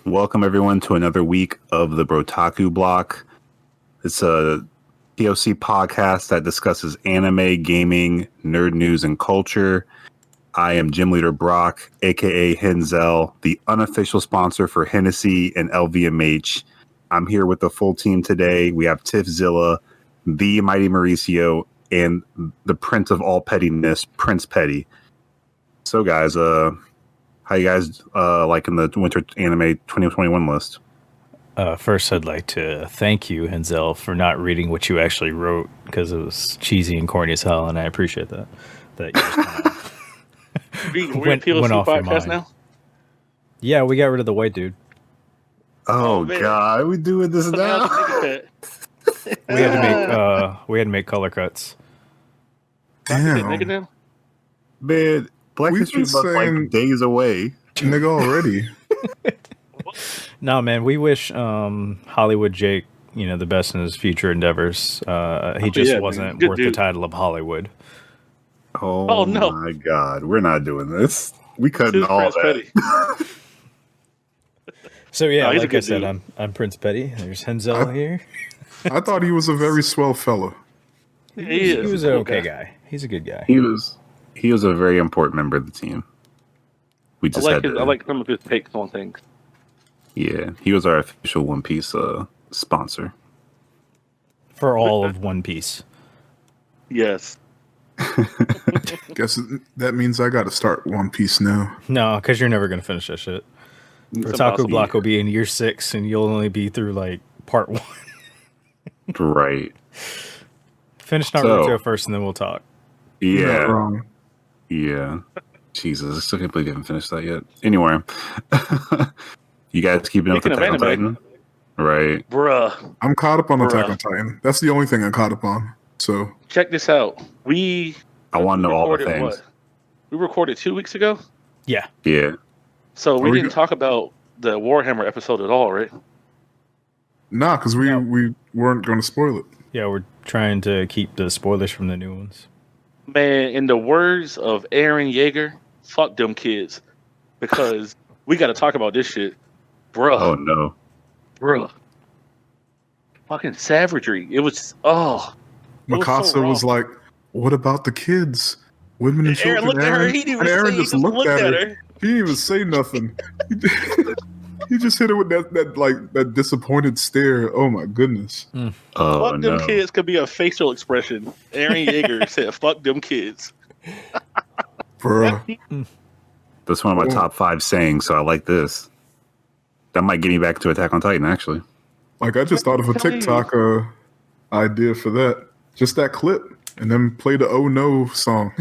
Welcome everyone to another week of the Brotaku block. It's a POC podcast that discusses anime, gaming, nerd news, and culture. I am Gym Leader Brock, aka Henzel, the unofficial sponsor for Hennessy and LVMH. I'm here with the full team today. We have Tiffzilla, the Mighty Mauricio, and the Prince of all pettiness, Prince Petty. So, guys, how you guys liking the Winter Anime 2021 list? First, I'd like to thank you, Henzel, for not reading what you actually wrote because it was cheesy and corny as hell, and I appreciate that. That you just we're POC podcast now? Yeah, we got rid of the white dude. Oh God, we doing this now? We had to make color cuts. Damn. Man, Black History Month like days away. Nigga already. No, man, we wish Hollywood Jake, the best in his future endeavors. He just wasn't worth the title of Hollywood. Oh no. My God, we're not doing this. We cutting all that. So yeah, like I said, I'm Prince Petty. There's Henzel here. I thought he was a very swell fella. He was an okay guy. He's a good guy. He was a very important member of the team. We just I like some of his takes on things. Yeah, he was our official One Piece sponsor for all of One Piece. Yes. Guess that means I got to start One Piece now. No, because you're never gonna finish that shit. Brotaku block will be in year 6, and you'll only be through like part 1. Right. Finish Naruto first, and then we'll talk. Yeah. Yeah. Jesus, I still can't believe you haven't finished that yet. Anyway, you guys keeping up with Attack on Titan? Right. Bruh. I'm caught up on Attack on Titan. That's the only thing I'm caught up on. So check this out. I want to know all the things. We recorded 2 weeks ago? Yeah. Yeah. So we didn't talk about the Warhammer episode at all, right? Nah, because we weren't going to spoil it. Yeah, we're trying to keep the spoilers from the new ones. Man, in the words of Aaron Yeager, fuck them kids. Because we got to talk about this shit. Bruh. Oh, no. Bruh. Fucking savagery. It was, Mikasa was like, what about the kids? Women and children. Aaron looked at her. He didn't even just looked at her. He didn't even say nothing. He just hit her with that disappointed stare. Oh my goodness. Oh, fuck them kids could be a facial expression. Aaron Yeager said, fuck them kids. Bruh. That's one of my top 5 sayings, so I like this. That might get me back to Attack on Titan, actually. Like, I just thought of a TikTok idea for that. Just that clip. And then play the "Oh No" song.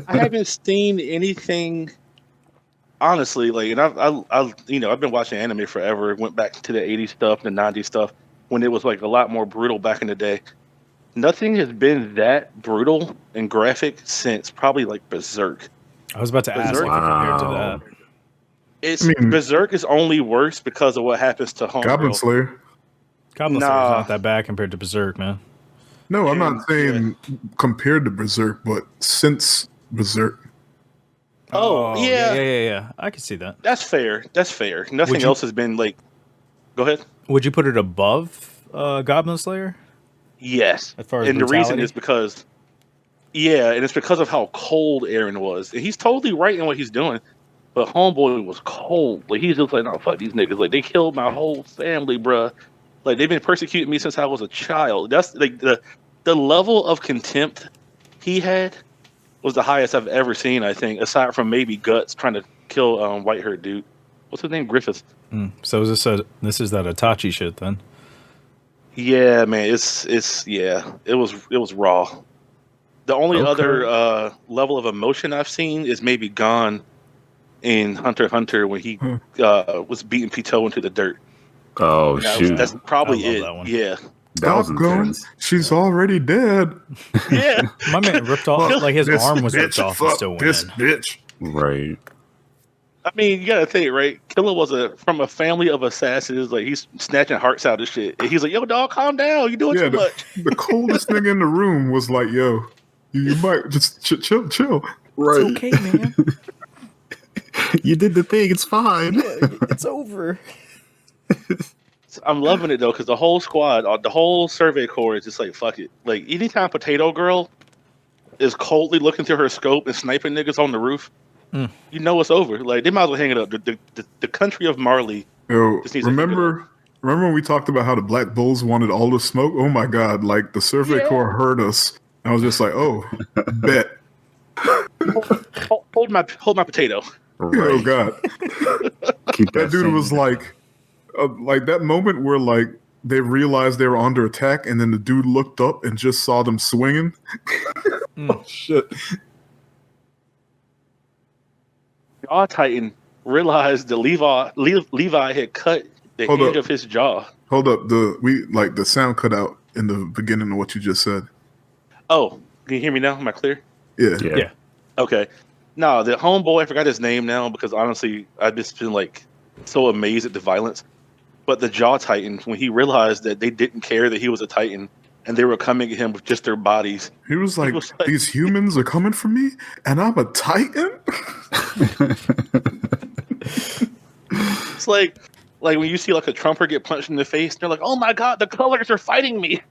I haven't seen anything, honestly. Like, and I've been watching anime forever. Went back to the '80s stuff, the '90s stuff, when it was like a lot more brutal back in the day. Nothing has been that brutal and graphic since probably like Berserk. I was about to ask compared to that. Berserk is only worse because of what happens to Homegirl. Goblin Slayer. Goblin Slayer's not that bad compared to Berserk, man. No, I'm not saying compared to Berserk, but since Berserk. Oh, yeah. I can see that. That's fair. Nothing else has been like. Go ahead. Would you put it above Goblin Slayer? Yes. As far as and brutality? The reason is because, and it's because of how cold Aaron was. And he's totally right in what he's doing. But Homeboy was cold. Like, he's just like, no, fuck these niggas. Like, they killed my whole family, bruh. Like, they've been persecuting me since I was a child. That's like the level of contempt he had was the highest I've ever seen, I think, aside from maybe Guts trying to kill white-haired dude. What's his name? Griffith. So is this is that Itachi shit then? Yeah, man. It was raw. The only other level of emotion I've seen is maybe Gon in Hunter x Hunter when he was beating Pitou into the dirt. Oh, shoot. That's probably it. Yeah. Stop going. She's already dead. Yeah. My man ripped off, like his arm was ripped off and still went this in. bitch. Right. I mean, you gotta think, right? Killer was from a family of assassins. Like, he's snatching hearts out of shit. And he's like, yo, dog, calm down. You're doing too much. The coldest thing in the room was like, yo, you might just chill. Right. It's okay, man. You did the thing. It's fine. It's over. I'm loving it though, because the whole squad, the whole survey corps is just like, fuck it. Like anytime Potato Girl is coldly looking through her scope and sniping niggas on the roof, you know it's over. Like they might as well hang it up. The country of Marley. Yo, remember when we talked about how the Black Bulls wanted all the smoke? Oh my God! Like the survey corps heard us. I was just like, oh, bet. Hold my potato. Right. Oh God! That dude was like that moment where like they realized they were under attack, and then the dude looked up and just saw them swinging. Oh shit! Jaw Titan realized that Levi had cut the end of his jaw. Hold up, the sound cut out in the beginning of what you just said. Oh, can you hear me now? Am I clear? Yeah. Okay. No, the homeboy, I forgot his name now because honestly, I've just been like so amazed at the violence. But the Jaw Titan, when he realized that they didn't care that he was a Titan and they were coming at him with just their bodies, he was like, these humans are coming for me and I'm a Titan? It's like when you see like a Trumper get punched in the face, they're like, oh my God, the colors are fighting me.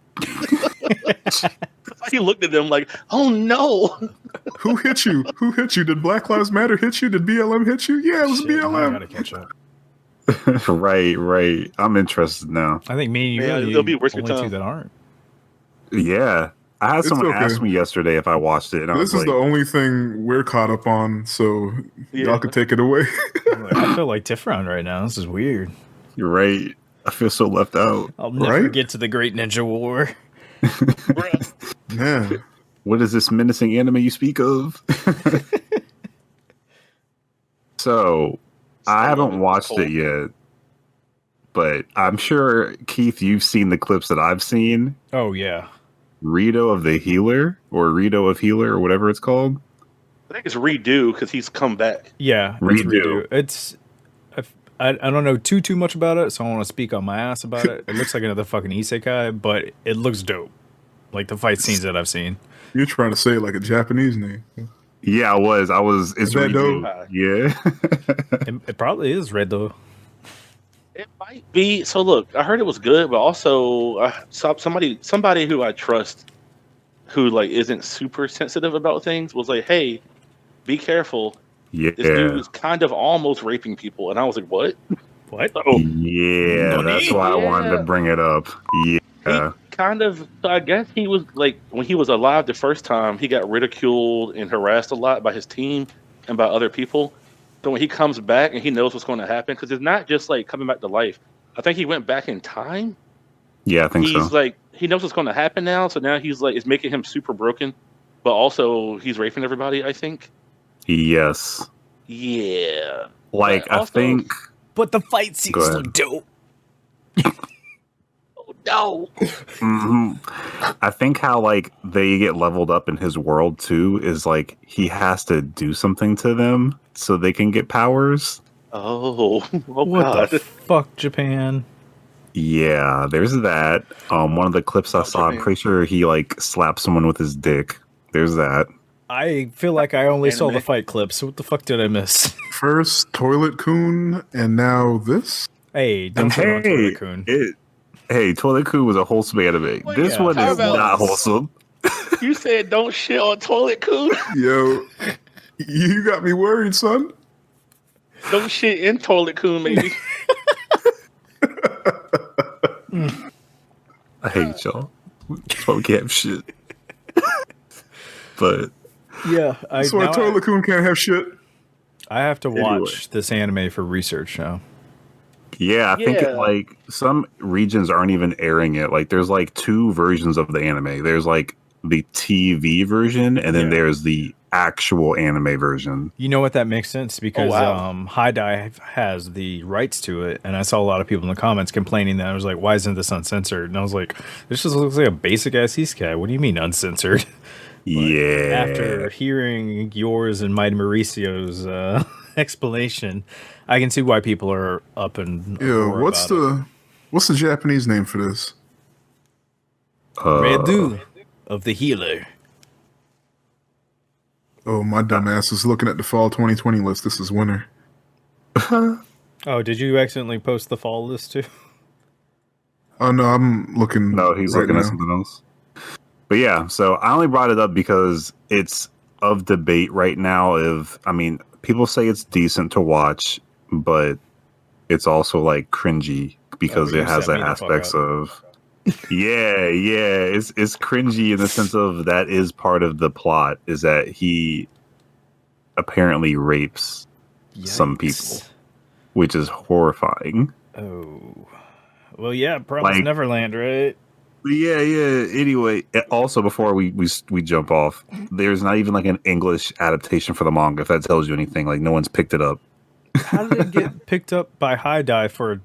He looked at them like, oh no. Who hit you? Did Black Lives Matter hit you? Did BLM hit you? Yeah, it was BLM. I gotta catch up. Right. I'm interested now. I think me and you it'll be worth only your time. two that aren't. Yeah. I had someone ask me yesterday if I watched it. And this is the only thing we're caught up on, so y'all can take it away. I feel like Tifron right now. This is weird. You're right. I feel so left out. I'll never get to the Great Ninja War. Man. What is this menacing anime you speak of? So, I haven't watched it yet, but I'm sure, Keith, you've seen the clips that I've seen. Oh, yeah. Rito of the Healer, or Rito of Healer, or whatever it's called. I think it's Redo because he's come back. Yeah, Redo. It's I don't know too much about it, so I don't want to speak on my ass about it. It looks like another fucking isekai, but it looks dope. Like the fight scenes that I've seen. You're trying to say it like a Japanese name. Yeah, I was. It's Redo. Yeah. It probably is red though. It might be. So look, I heard it was good, but also somebody who I trust, who like isn't super sensitive about things, was like, "Hey, be careful. Yeah. This dude is kind of almost raping people," and I was like, "What? What? Oh, yeah, that's why I wanted to bring it up. Yeah." He kind of. So I guess he was like when he was alive the first time, he got ridiculed and harassed a lot by his team and by other people. So when he comes back and he knows what's going to happen, because it's not just like coming back to life. I think he went back in time. Yeah, I think so. He's like, he knows what's going to happen now. So now he's like, it's making him super broken, but also he's raping everybody, I think. Yes. Yeah. Like, I think. But the fight scenes look dope. No. I think how like they get leveled up in his world too is like he has to do something to them so they can get powers. Oh what God. The fuck, Japan? Yeah, there's that. One of the clips I saw, I'm pretty sure he like slapped someone with his dick. There's that. I feel like I only saw the fight clips. So what the fuck did I miss? First Toilet Coon, and now this. Hey, don't say Toilet Coon. Hey, Toilet Coon was a wholesome anime. Well, this one is not wholesome. You said don't shit on Toilet Coon. Yo, you got me worried, son. Don't shit in Toilet Coon, maybe. I hate y'all. That's why we can't have shit. But yeah, that's why Toilet Coon can't have shit. I have to watch this anime for research now. Yeah, I think like some regions aren't even airing it. Like there's like two versions of the anime. There's like the TV version and then there's the actual anime version. You know what, that makes sense because High Dive has the rights to it, and I saw a lot of people in the comments complaining that I was like, why isn't this uncensored? And I was like, this just looks like a basic ass isekai. What do you mean uncensored? Yeah. After hearing yours and Mighty Mauricio's explanation, I can see why people are up and what's the Japanese name for this? Redo of the Healer. Oh, my dumb ass is looking at the fall 2020 list. This is winter. Oh, did you accidentally post the fall list too? Oh no, I'm looking. No, he's right looking now. at something else. But yeah, so I only brought it up because it's of debate right now. People say it's decent to watch, but it's also like cringy because you it has set that me the fuck aspects up. of it's cringy in the sense of that is part of the plot is that he apparently rapes some people, Yikes. which is horrifying. Oh. Well, yeah, Promise Like- Neverland, right? Yeah. Anyway, also before we jump off, there's not even like an English adaptation for the manga. If that tells you anything, like no one's picked it up. How did it get picked up by High Dive for?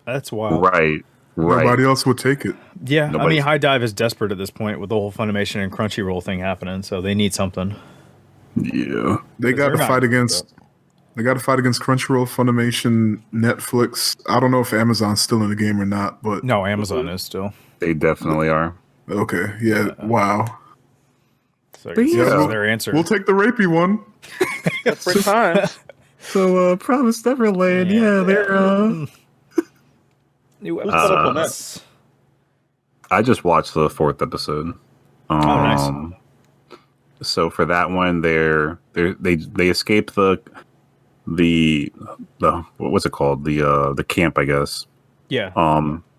That's wild. Right. Nobody else would take it. Yeah, Nobody's- I mean, High Dive is desperate at this point with the whole Funimation and Crunchyroll thing happening, so they need something. Yeah. They got to they're fight not- against. They got to fight against Crunchyroll, Funimation, Netflix. I don't know if Amazon's still in the game or not, but No, Amazon is still. They definitely are. okay, yeah, wow. So I But guess yeah, this is we'll- their answer. We'll take the rapey one. Different times. So, Promise Neverland, they're. New Who's caught up on episodes. I just watched the 4th episode. Nice. So for that one, they escape the what's it called, the camp, I guess. Yeah.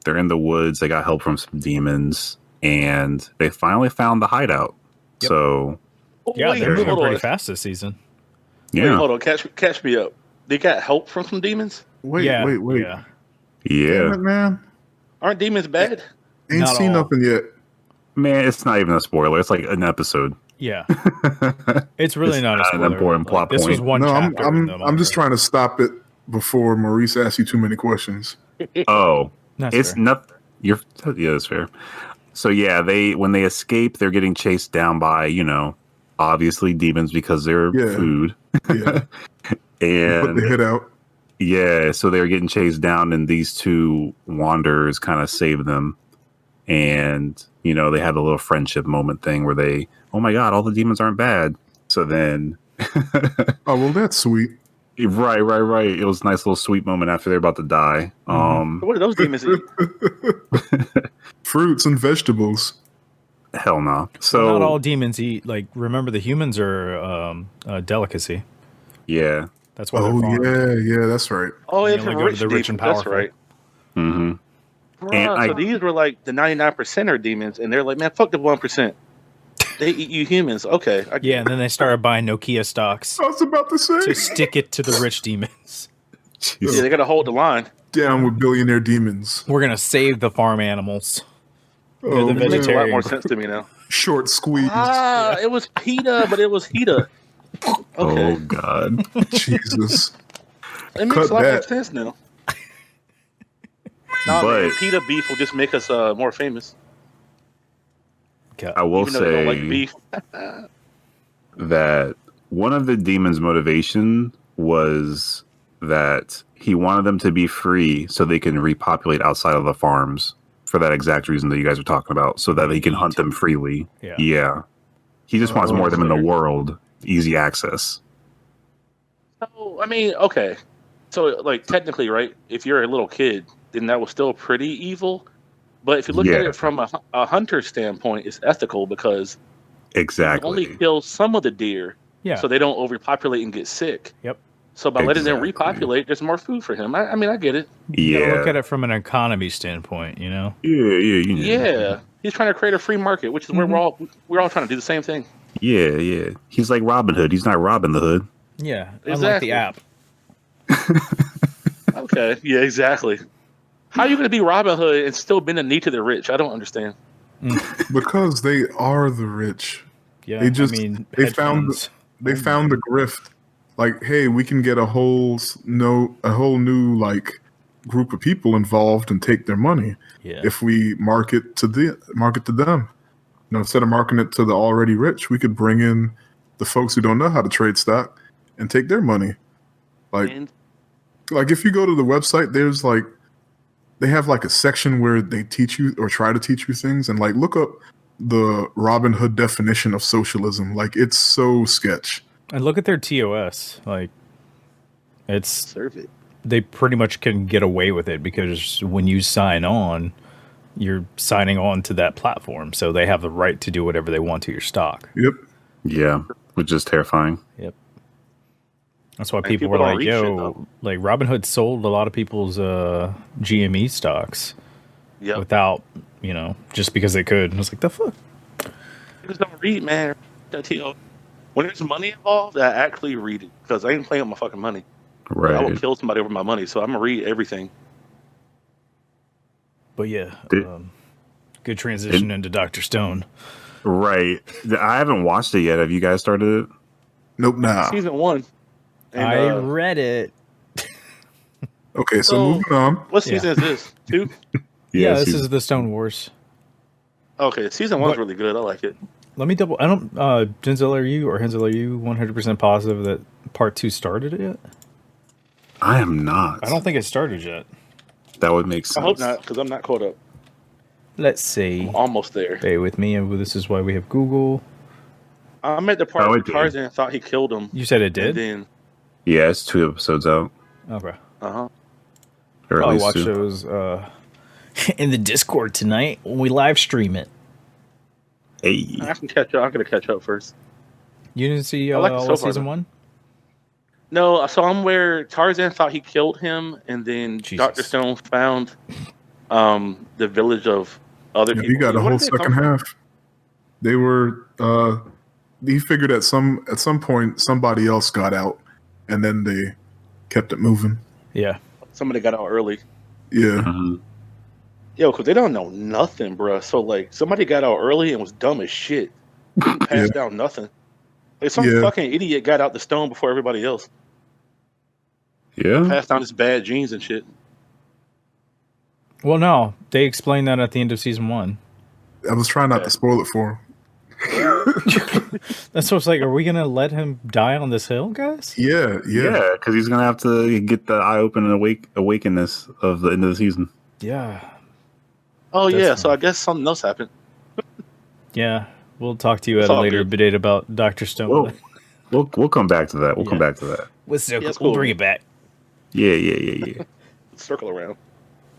They're in the woods. They got help from some demons, and they finally found the hideout. Yep. So Yeah, Wait, they're moving hold pretty on. fast this season. Wait, yeah, hold on. Catch me up. They got help from some demons? Wait, Yeah. wait. Yeah. Damn yeah, it, man. Aren't demons bad? Ain't Not seen all. nothing yet. man. It's not even a spoiler. It's like an episode. Yeah. It's really It's not a not an spoiler. important plot This was point. one No, I'm chapter. in the I'm just manga. trying to stop it before Maurice asks you too many questions. Oh, That's it's fair. not. Yeah, that's fair. So yeah, when they escape, they're getting chased down by obviously demons because they're Yeah. food. Yeah, put And the hit out. yeah, so they're getting chased down, and these two wanderers kind of save them. And they had a little friendship moment thing where they, oh my god, all the demons aren't bad. So then, Oh well, that's sweet. right. It was a nice little sweet moment after they're about to die. What do those demons eat? Fruits and vegetables. Hell no. So Well, not all demons eat. Like, remember, the humans are a delicacy. yeah. That's why Oh they're farmed. yeah, that's right. Oh, They it's only for go to rich the rich and demons. That's powerful. right. Mm-hmm. And Bruh, so these were like the 99% are demons, and they're like, man, fuck the 1%. They eat you humans. Okay. I get Yeah, it. and then they started buying Nokia stocks I was about to say. to stick it to the rich demons. Yeah, they got to hold the line. Down with billionaire demons. We're gonna save the farm animals. Oh, the It makes a lot vegetarian more group. sense to me now. short squeeze. It was PETA, but it was HETA. Okay. Oh god. Jesus. It makes cut a lot more that. sense now. Nah, But- man, PETA beef will just make us more famous. I will Even though we don't like say beef. that one of the demons' motivation was that he wanted them to be free so they can repopulate outside of the farms for that exact reason that you guys are talking about, so that he can hunt them freely. Yeah. He just wants more of them in the clear. world, easy access. So, I mean, okay. So, like, technically, right, if you're a little kid, then that was still pretty evil. But if you look at Yeah. it from a hunter standpoint, it's ethical because you Exactly. only kill some of the deer Yeah. so they don't overpopulate and get sick. Yep. So by letting them Exactly. repopulate, there's more food for him. I mean, I get it. You gotta Yeah. look at it from an economy standpoint, you know? Yeah, he's trying to create a free market, which is where we're all trying to do the same thing. Yeah. He's like Robin Hood. He's not Robin the Hood. Yeah. Unlike Exactly. the app. Okay, yeah, exactly. How are you going to be Robin Hood and still bend the knee to the rich? I don't understand. Because they are the rich. Yeah. They just- I mean, they hedge found- funds. They found the grift. Like, hey, we can get a whole new like group of people involved and take their money Yeah. if we market to them. You know, instead of marketing it to the already rich, we could bring in the folks who don't know how to trade stock and take their money. And Like if you go to the website, there's like they have like a section where they teach you or try to teach you things, and like look up the Robin Hood definition of socialism. Like it's so sketch. And look at their TOS. Like, Serve it. They pretty much can get away with it because when you sign on, you're signing on to that platform, so they have the right to do whatever they want to your stock. Yep. Yeah, which is terrifying. Yep. That's why And people were don't like, read shit, "Yo, though. like Robinhood sold a lot of people's GME stocks Yep. without, just because they could." And I was like, "The fuck." Just don't read, man. When there's money involved, I actually read it because I ain't playing with my fucking money. Right. I will kill somebody over my money, so I'm gonna read everything. But yeah, good transition into Dr. Stone. Right. I haven't watched it yet. Have you guys started it? Nope. Nah. Season 1. And, I read it. Okay, so moving on. What season is this? 2? Yeah, this is the Stone Wars. Okay, season 1's really good. I like it. Let me double. I don't. Denzel, are you 100% positive that part 2 started it yet? I am not. I don't think it started yet. That would make sense. I hope not, because I'm not caught up. Let's see. I'm almost there. Stay with me, and this is why we have Google. I'm at the part where Tarzan thought he killed him. You said it did? And then, yeah, it's 2 episodes out. Okay. uh-huh. Or at I'll least watch 2. those in the Discord tonight when we live stream it. Hey. I can catch up. I'm going to catch up first. You didn't see I like it so far, season though. 1? No, I saw him where Tarzan thought he killed him, and then Jesus. Dr. Stone found the village of other Yeah, people. you got a Where whole did they come second from? half. They were. He figured at some point somebody else got out, and then they kept it moving. Yeah. Somebody got out early. Yeah. Mhm. Yo, because they don't know nothing, bruh. So, like, somebody got out early and was dumb as shit. Didn't pass down nothing. Like, some fucking idiot got out the stone before everybody else. Yeah. Passed down his bad genes and shit. Well, no. They explained that at the end of season 1. I was trying not to spoil it for him. That's what it's like. Are we going to let him die on this hill, guys? Yeah. Yeah, because he's going to have to get the eye-open awakenness of the end of the season. Yeah. Oh, That's yeah. fine. So I guess something else happened. Yeah. We'll talk to you It's at a all later good. debate about Dr. Stone. We'll come back to that. We'll come Yeah. back to that. We'll cool. bring it back. Yeah. Circle around.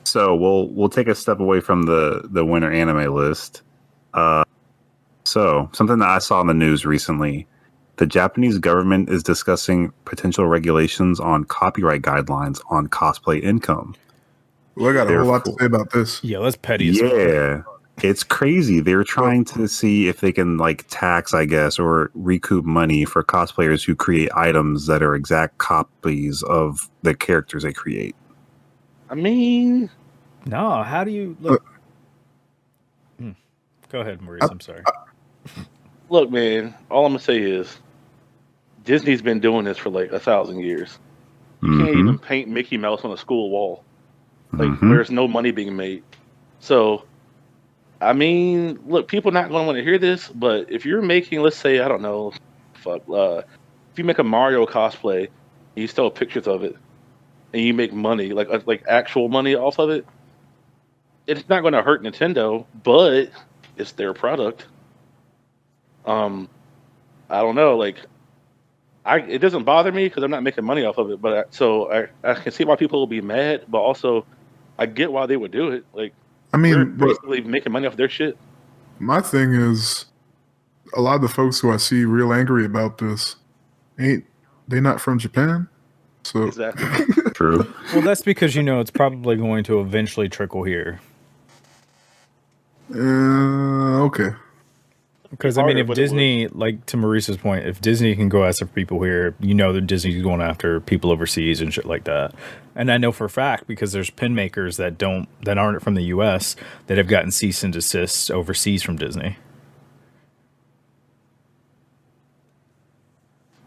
So we'll take a step away from the winter anime list. So something that I saw in the news recently, the Japanese government is discussing potential regulations on copyright guidelines on cosplay income. Well, I got a whole lot to say about this. Yeah, that's petty as fuck. Yeah, it's crazy. They're trying to see if they can tax, I guess, or recoup money for cosplayers who create items that are exact copies of the characters they create. I mean, No, how do you look? Go ahead, Maurice. I'm sorry. look, man, all I'm going to say is Disney's been doing this for like 1,000 years. You can't Mhm. even paint Mickey Mouse on a school wall. Like, Mhm. there's no money being made. So, I mean, look, people not going to want to hear this, but if you're making, let's say, I don't know, if you make a Mario cosplay, and you still have pictures of it, and you make money, like actual money off of it, it's not going to hurt Nintendo, but it's their product. I don't know, it doesn't bother me because I'm not making money off of it, but I can see why people will be mad, but also I get why they would do it. Like, I they're mean, but basically making money off their shit. my thing is, a lot of the folks who I see real angry about this they not from Japan? So Exactly. True. Well, that's because it's probably going to eventually trickle here. okay. Because I mean, Harder, if but it Disney, like to Maurice's point, if Disney can go after people here, that Disney's going after people overseas and shit like that. And I know for a fact because there's pin makers that aren't from the U.S. that have gotten cease and desist overseas from Disney.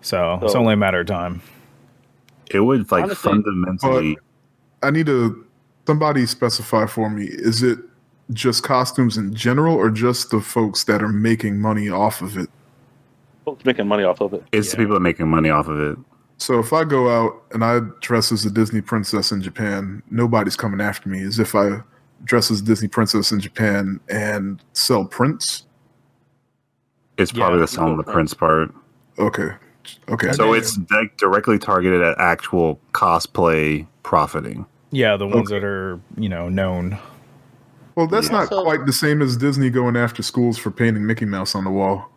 So it's only a matter of time. It would Honestly, fundamentally. I need somebody specify for me. Is it just costumes in general, or just the folks that are making money off of it? Folks making money off of it. It's the people that are making money off of it. So if I go out and I dress as a Disney princess in Japan, nobody's coming after me. As if I dress as a Disney princess in Japan and sell prints. It's probably the selling the prince part. Okay. Okay. So it's directly targeted at actual cosplay profiting. Yeah, the ones that are, known. Well, that's not quite the same as Disney going after schools for painting Mickey Mouse on the wall.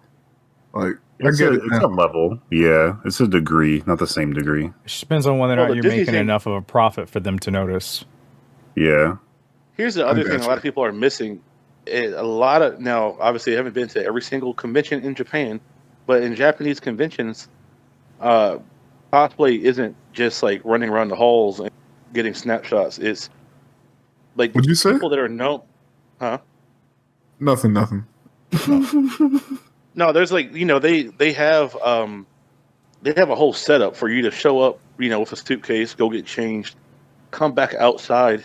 Like, I get it. It's a level. Yeah, it's a degree, not the same degree. It just depends on whether or not you're making enough of a profit for them to notice. Yeah. Here's the other thing a lot of people are missing. Now, obviously, I haven't been to every single convention in Japan, but in Japanese conventions, cosplay isn't just like running around the halls and getting snapshots. It's like What'd you say? People that are known, huh? Nothing. No, there's like they have a whole setup for you to show up, with a suitcase, go get changed, come back outside,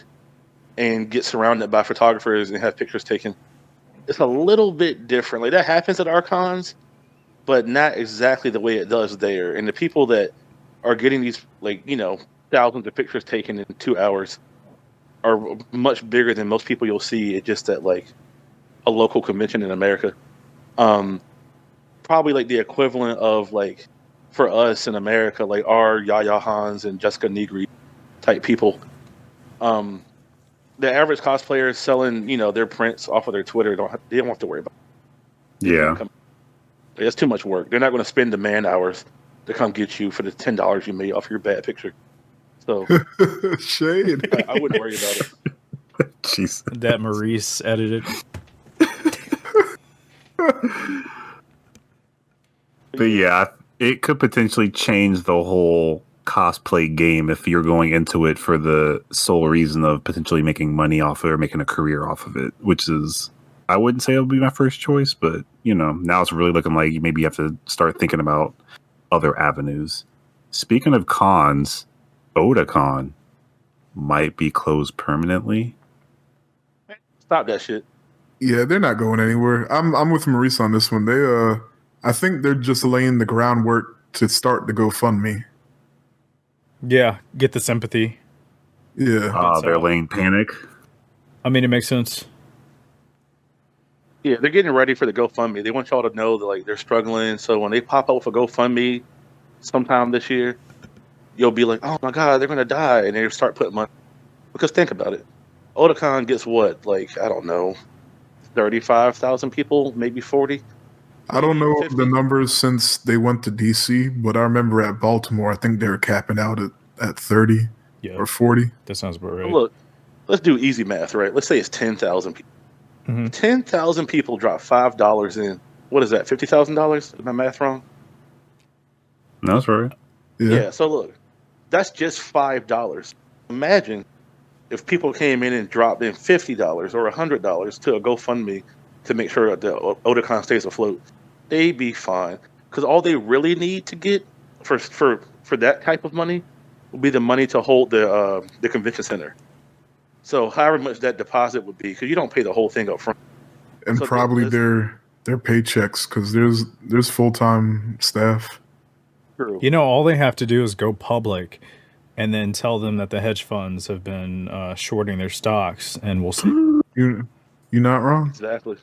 and get surrounded by photographers and have pictures taken. It's a little bit different. Like that happens at our cons, but not exactly the way it does there. And the people that are getting these thousands of pictures taken in 2 hours are much bigger than most people you'll see at just at like a local convention in America. Probably like the equivalent of like for us in America, like our Yaya Hans and Jessica Negri type people. The average cosplayer is selling, their prints off of their Twitter. They don't have to worry about it. Yeah. It's too much work. They're not going to spend the man hours to come get you for the $10 you made off your bad picture. So shade. I wouldn't worry about it. Jeez. That Maurice edited. But yeah, it could potentially change the whole cosplay game if you're going into it for the sole reason of potentially making money off it or making a career off of it, which is, I wouldn't say it would be my first choice, but now it's really looking like maybe you have to start thinking about other avenues. Speaking of cons, Otakon might be closed permanently. Stop that shit. Yeah, they're not going anywhere. I'm with Maurice on this one. I think they're just laying the groundwork to start the GoFundMe. Yeah, get the sympathy. Yeah. They're laying panic. I mean, it makes sense. Yeah, they're getting ready for the GoFundMe. They want y'all to know that like they're struggling. So when they pop up with a GoFundMe sometime this year, you'll be like, oh my God, they're going to die. And they start putting money. Because think about it. Otakon gets what? Like, I don't know, 35,000 people, maybe 40? I don't know the numbers since they went to DC, but I remember at Baltimore, I think they were capping out at 30 or 40. That sounds about right. Look, let's do easy math, right? Let's say it's 10,000 people. Mm-hmm. 10,000 people drop $5 in. What is that, $50,000? Is my math wrong? No, that's right. Yeah, so look, that's just $5. Imagine if people came in and dropped in $50 or $100 to a GoFundMe to make sure that the Otakon stays afloat. They'd be fine. Because all they really need to get for that type of money would be the money to hold the convention center. So however much that deposit would be, because you don't pay the whole thing up front. And so probably their paychecks, because there's full-time staff. True. All they have to do is go public and then tell them that the hedge funds have been shorting their stocks, and we'll see. You're not wrong. Exactly.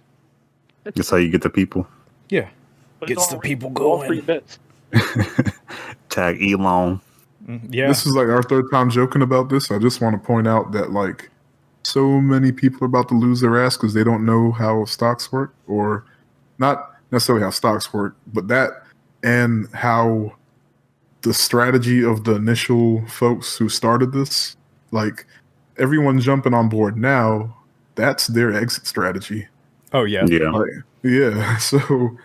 That's how you get the people. Yeah. Gets the people going. Tag Elon. Yeah. This is like our third time joking about this. I just want to point out that like so many people are about to lose their ass because they don't know how stocks work, or not necessarily how stocks work, but that and how the strategy of the initial folks who started this, like everyone jumping on board now, that's their exit strategy. Oh yeah. Yeah. Like, yeah. So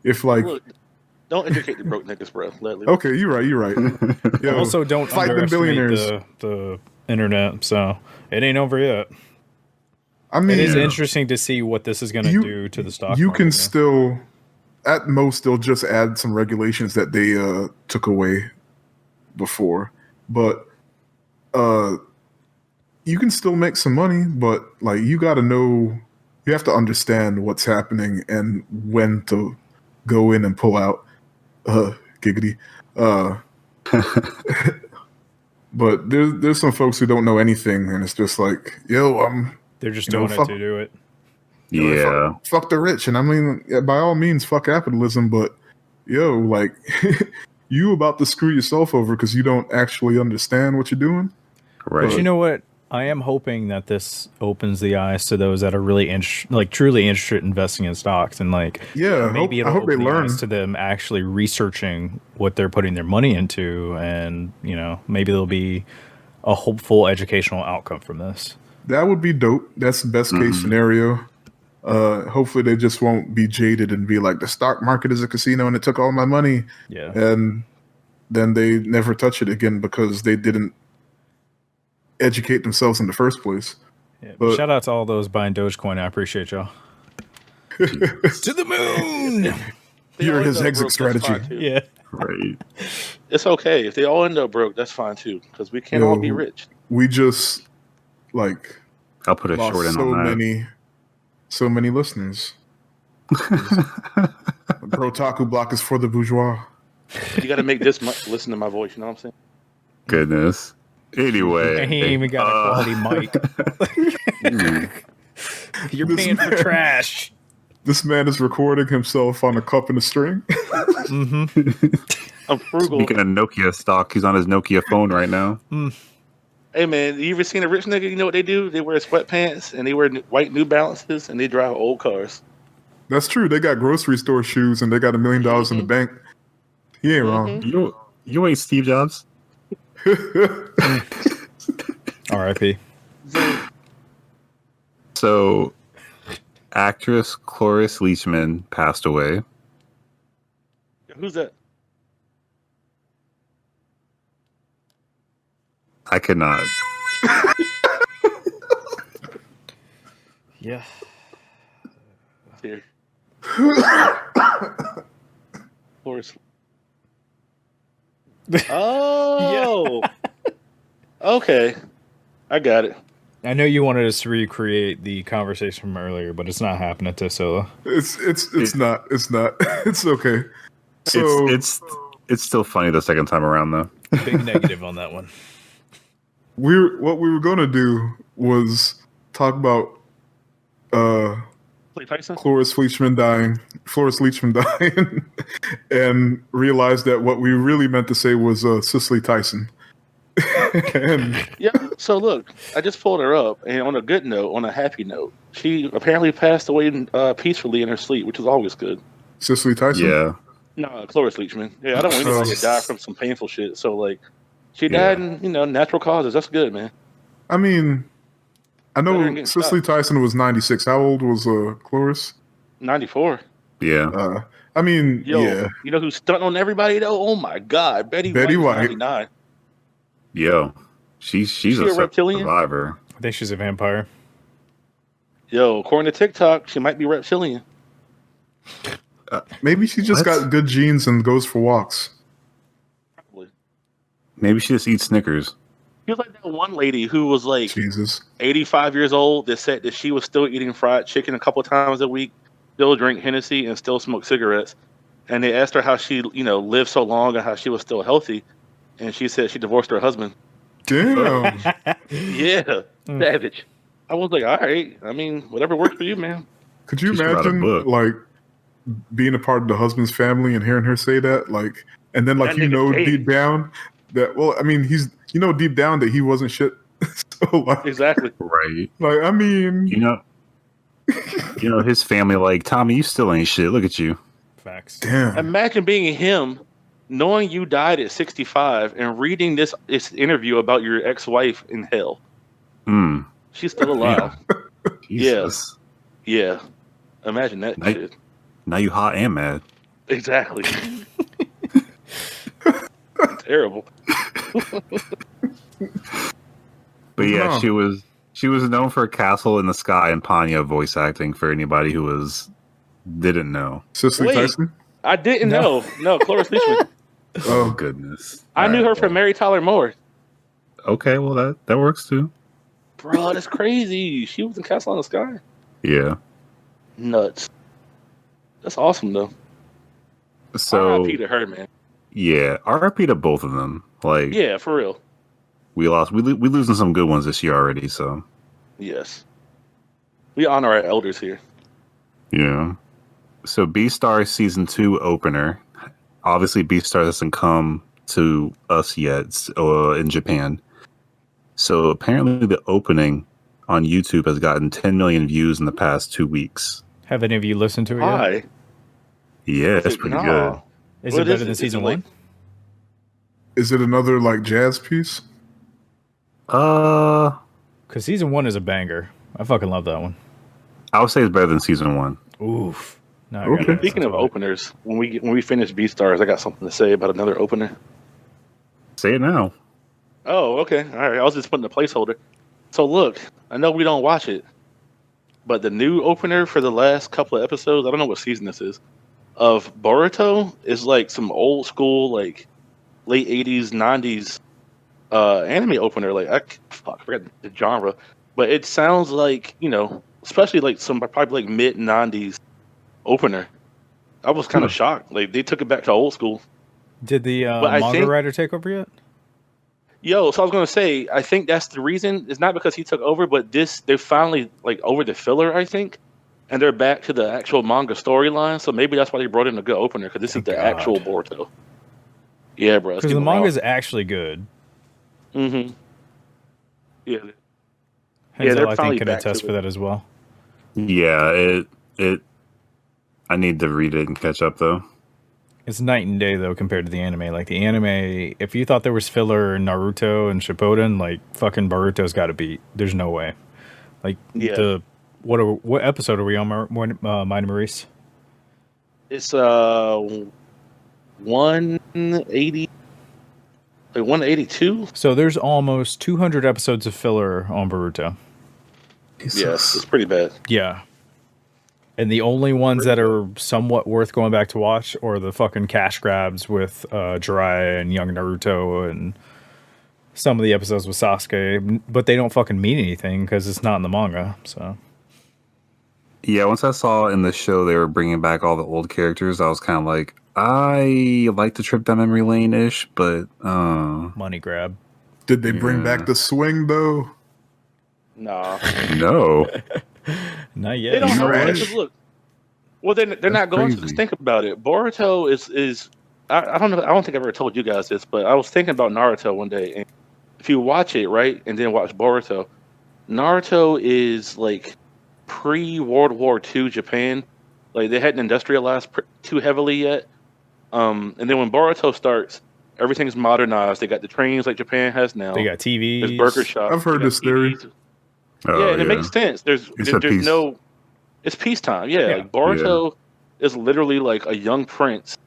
if like, look, don't educate the broke niggas, bro. Okay, you're right. Yo, also, don't underestimate the internet. So it ain't over yet. I mean, it is interesting to see what this is going to do to the stock market. You can still, at most, they'll just add some regulations that they took away before, but you can still make some money. But like, you got to know, you have to understand what's happening and when to go in and pull out. Giggity. But there's some folks who don't know anything, and it's just like, they're just doing it to do it. Yeah. Fuck the rich. And I mean, by all means, fuck capitalism, but like you about to screw yourself over because you don't actually understand what you're doing. Right. But you know what? I am hoping that this opens the eyes to those that are really truly interested in investing in stocks, and maybe it'll open the eyes to them actually researching what they're putting their money into, and maybe there'll be a hopeful educational outcome from this. That would be dope. That's the best case scenario. Hopefully they just won't be jaded and be like, the stock market is a casino and it took all my money. Yeah. And then they never touch it again because they didn't educate themselves in the first place. Yeah, but shout out to all those buying Dogecoin. I appreciate y'all. To the moon. You're his exit strategy. Yeah. Right. It's okay. If they all end up broke, that's fine too. Because we can't all be rich. We just I'll put a short in on that. So many listeners. Brotaku block is for the bourgeois. You got to make this listen to my voice. You know what I'm saying? Goodness. Anyway, he ain't even got a quality mic. You're paying for trash. This man is recording himself on a cup and a string. I'm frugal. Speaking of Nokia stock, he's on his Nokia phone right now. Hey man, you ever seen a rich nigga? You know what they do? They wear sweatpants and they wear white New Balances and they drive old cars. That's true. They got grocery store shoes and they got $1 million in the bank. He ain't wrong. You ain't Steve Jobs. R.I.P. So, actress Cloris Leachman passed away. Who's that? I could not. Yeah. Here. Cloris. Oh. Yeah. Okay. I got it. I know you wanted us to recreate the conversation from earlier, but it's not happening to Scylla. It's not. It's okay. So it's still funny the second time around though. Big negative on that one. What we were gonna do was talk about Cloris Leachman dying, and realized that what we really meant to say was Cicely Tyson. Yeah. So look, I just pulled her up, and on a good note, on a happy note, she apparently passed away peacefully in her sleep, which is always good. Cicely Tyson. Yeah. No, Cloris Leachman. Yeah, I don't want anybody to die from some painful shit. So she died in natural causes. That's good, man. I mean, I know Cicely Tyson was 96. How old was Cloris? 94. Yeah. I mean, yeah. You know who's stunting on everybody though? Oh my God, Betty White. 99. Yo, she's a reptilian survivor. I think she's a vampire. Yo, according to TikTok, she might be reptilian. Maybe she just got good genes and goes for walks. Probably. Maybe she just eats Snickers. She was like that one lady who was Jesus 85 years old that said that she was still eating fried chicken a couple of times a week, still drink Hennessy, and still smoke cigarettes. And they asked her how she, lived so long and how she was still healthy. And she said she divorced her husband. Damn. Yeah. Savage. I was like, all right. I mean, whatever works for you, man. Could you imagine, being a part of the husband's family and hearing her say that? And then, deep down that, he's, deep down that he wasn't shit. So, exactly. Right. I mean. His family, Tommy, you still ain't shit. Look at you. Facts. Damn. Imagine being him, knowing you died at 65 and reading this interview about your ex-wife in hell. She's still alive. Jesus. Yeah. Imagine that shit. Now you hot and mad. Exactly. Terrible. But yeah, she was known for Castle in the Sky and Panya voice acting for anybody who didn't know. Cicely Tyson? I didn't know. No, Cloris Leachman. Oh goodness. I knew her from Mary Tyler Moore. Okay, well that works too. Bro, that's crazy. She was in Castle in the Sky. Yeah. Nuts. That's awesome though. So RIP to her, man. Yeah, RIP to both of them. Yeah, for real. We losing some good ones this year already, so. Yes. We honor our elders here. Yeah. So Beastars season 2 opener. obviously Beastars hasn't come to us yet in Japan. So apparently the opening on YouTube has gotten 10 million views in the past 2 weeks. Have any of you listened to it yet? Hi. Yeah, it's pretty good. Is it better than season 1? Is it another like jazz piece? Because season 1 is a banger. I fucking love that one. I would say it's better than season 1. Oof. No, Okay. Speaking of openers, when we finish Beastars, I got something to say about another opener. Say it now. Oh, okay. All right. I was just putting a placeholder. So look, I know we don't watch it, but the new opener for the last couple of episodes, I don't know what season this is, of Boruto is like some old school, like late 80s, 90s anime opener. Like, I forgot the genre, but it sounds like, especially like some probably like mid 90s opener. I was kind of shocked. Like, they took it back to old school. Did the manga writer take over yet? So I was gonna say, I think that's the reason. It's not because he took over, but they're finally like over the filler, I think, and they're back to the actual manga storyline. So maybe that's why they brought in a good opener, because this is the actual Boruto. Yeah, bro. Because the manga is actually good. Mm-hmm. Yeah. Hazel, I think, can attest for that as well. Yeah, it. I need to read it and catch up though. It's night and day, though, compared to the anime. Like, the anime, if you thought there was filler in Naruto and Shippuden, like, fucking Boruto's got to beat. There's no way. Like, what episode are we on, Mighty Maurice? It's 180, like 182. So there's almost 200 episodes of filler on Boruto. Yes, it's pretty bad. Yeah. And the only ones that are somewhat worth going back to watch are the fucking cash grabs with Jiraiya and young Naruto and some of the episodes with Sasuke, but they don't fucking mean anything because it's not in the manga. So, yeah, once I saw in the show they were bringing back all the old characters, I was kind of like, I like the trip down memory lane ish, but money grab. Did they bring back the swing though? Nah. No. Not yet. They don't know what. Look, well, they're not going to. Just think about it. Boruto is. I don't know. I don't think I ever told you guys this, but I was thinking about Naruto one day, and if you watch it right and then watch Boruto, Naruto is like pre-World War II Japan. Like, they hadn't industrialized too heavily yet. And then when Boruto starts, everything's modernized. They got the trains like Japan has now. They got TVs. There's burger shops. I've heard this theory. Yeah, and it makes sense. There's no. It's peacetime. Yeah, like Boruto is literally like a young prince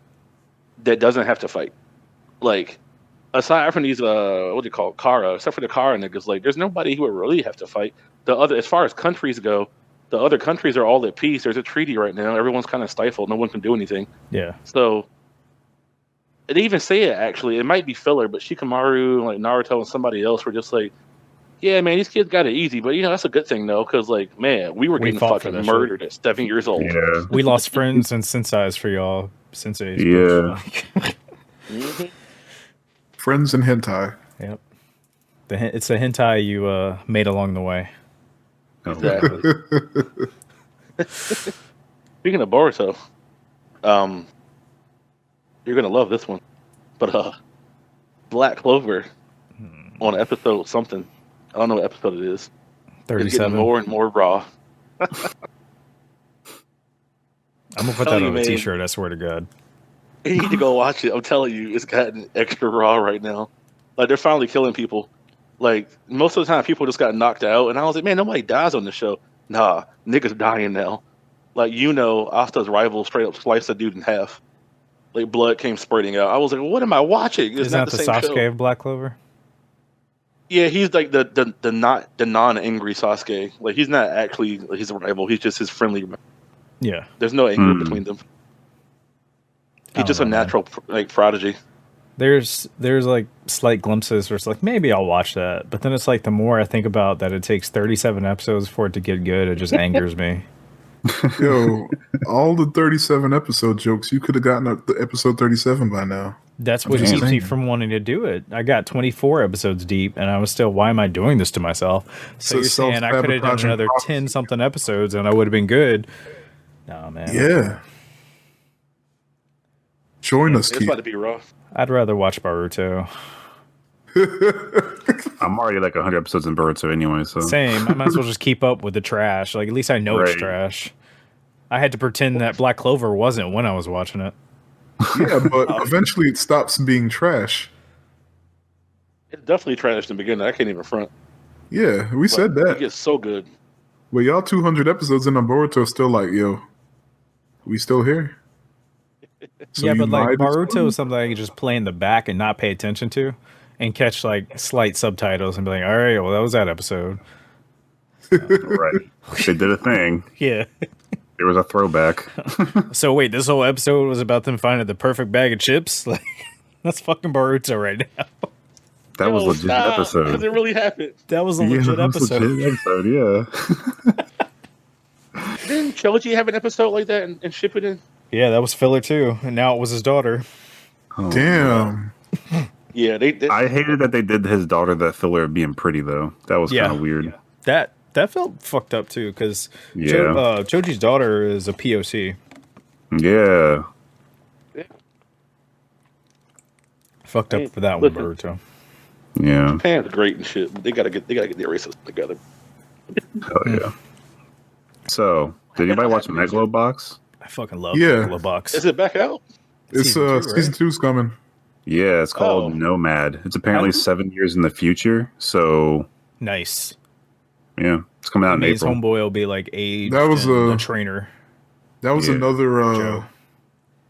that doesn't have to fight. Like, aside from these, what do you call it, Kara? Except for the Kara niggas, like, there's nobody who would really have to fight. As far as countries go, the other countries are all at peace. There's a treaty right now. Everyone's kind of stifled. No one can do anything. Yeah. So, they even say it actually. It might be filler, but Shikamaru, like Naruto, and somebody else were just like, yeah, man, these kids got it easy, but that's a good thing though, because like, man, we were getting fucking murdered at 7 years old. Yeah. We lost friends and senseis for y'all. Senseis. Yeah. Mm-hmm. Friends and hentai. Yep. It's a hentai you made along the way. Exactly. Speaking of Boruto, you're gonna love this one, but Black Clover on episode something. I don't know what episode it is. 37. It's getting more and more raw. I'm gonna put that on a t-shirt. I swear to God. You need to go watch it. I'm telling you, it's gotten extra raw right now. Like, they're finally killing people. Like, most of the time, people just got knocked out, and I was like, man, nobody dies on the show. Nah, niggas dying now. Like, Asta's rival straight up sliced a dude in half. Like, blood came spurting out. I was like, what am I watching? Isn't that the Sasuke show of Black Clover? Yeah, he's like the non-angry Sasuke. Like, he's not actually his rival. He's just his friendly. Yeah. There's no anger between them. He's just a natural prodigy. There's like slight glimpses where it's like, maybe I'll watch that, but then it's like, the more I think about that, it takes 37 episodes for it to get good. It just angers me. Yo, all the 37 episode jokes, you could have gotten up to episode 37 by now. That's what keeps me from wanting to do it. I got 24 episodes deep, and I was still, why am I doing this to myself? So you're saying I could have done another 10-something episodes, and I would have been good. No, man. Yeah. Join us, It's Keith. about to be rough. I'd rather watch Boruto. I'm already like 100 episodes in Boruto anyway, so Same. I might as well just keep up with the trash. Like, at least I know it's Right. trash. I had to pretend that Black Clover wasn't when I was watching it. Yeah, but eventually it stops being trash. It's definitely trash in the beginning. I can't even front. Yeah, we said It that. gets so good. But y'all 200 episodes in on Boruto still like, yo, we still here? So yeah, you but like lied or Boruto something? is something I can just play in the back and not pay attention to, and catch like slight subtitles and be like, all right, well that was that episode. right. They did a thing. Yeah. There was a throwback. So wait, this whole episode was about them finding the perfect bag of chips? Like, that's fucking Boruto right now. That was a legit Because episode. it really happened. That was a Yeah, legit that was a episode. legit episode, yeah. Didn't Choji have an episode like that and ship it in? Yeah, that was filler too, and now it was his daughter. Oh, Damn. Yeah, they I hated that they did his daughter that filler of being pretty though. That was Yeah. kind of weird. That felt fucked up too, because Yeah. Choji's daughter is a POC. Yeah. Fucked up Hey, for that one, listen. Boruto. Yeah. Japan's great and shit. But they gotta get their races together. Hell yeah. So, did anybody watch Megalobox? I fucking love Yeah. Megalobox. Is it back out? It's Season 2, right? season 2's coming. Yeah, it's called Oh. Nomad. It's apparently How do you- 7 years in the future. So, Nice. yeah, it's coming out in His April. homeboy will be like aged That was, and a a trainer. That was Yeah.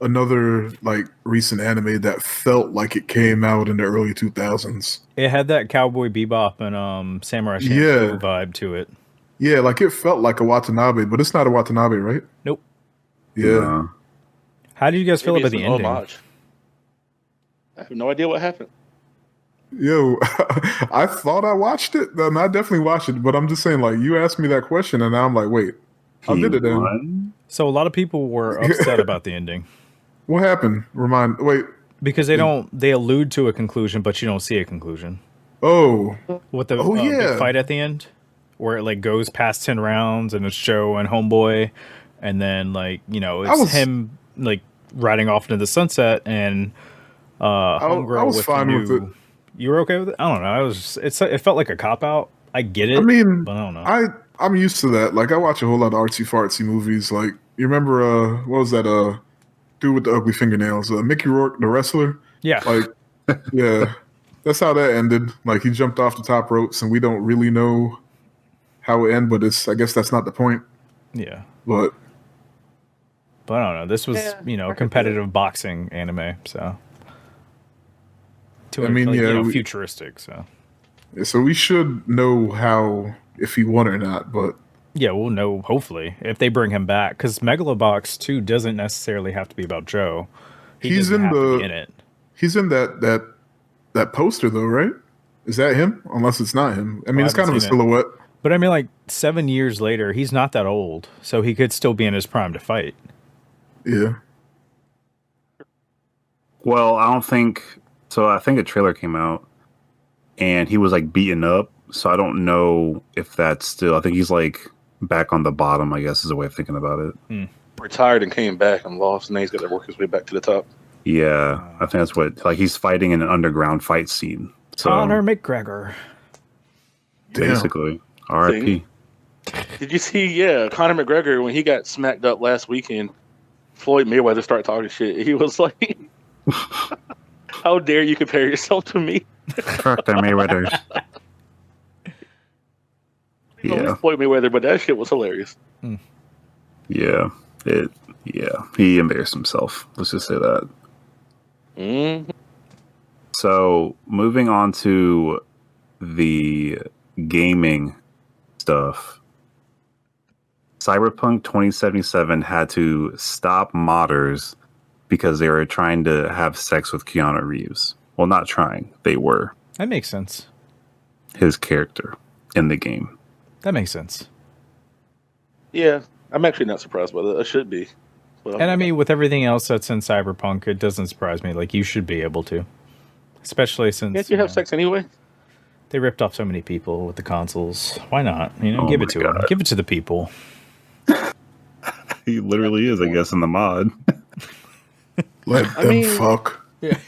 another like recent anime that felt like it came out in the early 2000s. It had that Cowboy Bebop and Samurai Champloo Yeah. vibe to it. Yeah, like it felt like a Watanabe, but it's not a Watanabe, right? Nope. Yeah. How did you guys feel Maybe about it's the an ending? homage. I have no idea what happened. Yo, I thought I watched it. And I definitely watched it, but I'm just saying, like, you asked me that question, and now I'm like, wait, how He did it end? won? So a lot of people were upset about the ending What happened? Wait. because they allude to a conclusion, but you don't see a conclusion. Oh, With the Oh, yeah. big fight at the end, where it like goes past 10 rounds and it's Joe and Homeboy, and then like it's him like riding off into the sunset and Homegirl I was with fine the with new. it. You were okay with it? I don't know. It felt like a cop out. I get it. I mean, but I don't know. I'm used to that. Like, I watch a whole lot of artsy fartsy movies. Like, you remember what was that dude with the ugly fingernails? Mickey Rourke, the wrestler. Yeah. Like, yeah, that's how that ended. Like, he jumped off the top ropes, and we don't really know how it ended. But I guess that's not the point. Yeah. But But I don't know. This was, Yeah, competitive boxing anime, so. I mean, yeah, futuristic, so. so we should know how if he won or not. But Yeah, we'll know, hopefully, if they bring him back. Because Megalobox 2 doesn't necessarily have to be about Joe. He's doesn't in have to the- be in it. he's in that poster though, right? Is that him? Unless it's not him. I mean, I it's kind of a haven't seen it. silhouette. But I mean, like, 7 years later, he's not that old. So he could still be in his prime to fight. Yeah. Well, I don't think so. I think a trailer came out and he was like beaten up. So I don't know if that's still. I think he's like back on the bottom, I guess is a way of thinking about it. Retired and came back and lost, and now he's got to work his way back to the top. Yeah, I think that's what. Like he's fighting in an underground fight scene. So Conor McGregor. Damn. basically, R.I.P. Did you see? Yeah, Conor McGregor when he got smacked up last weekend, Floyd Mayweather started talking shit. He was like, "How dare you compare yourself to me?" Fuck them Mayweathers. Yeah, Floyd Mayweather, but that shit was hilarious. yeah, he embarrassed himself. Let's just say that. Mm. So moving on to the gaming stuff. Cyberpunk 2077 had to stop modders because they were trying to have sex with Keanu Reeves. Well, not trying. They were. That makes sense. His character in the game. That makes sense. Yeah, I'm actually not surprised by that. I should be. But And I mean, with everything else that's in Cyberpunk, it doesn't surprise me. Like, you should be able to. Especially since can't you have sex anyway? they ripped off so many people with the consoles. Why not? Oh Give my it to them. God. Give it to the people. He literally is, I guess, in the mod. Let them fuck. Yeah.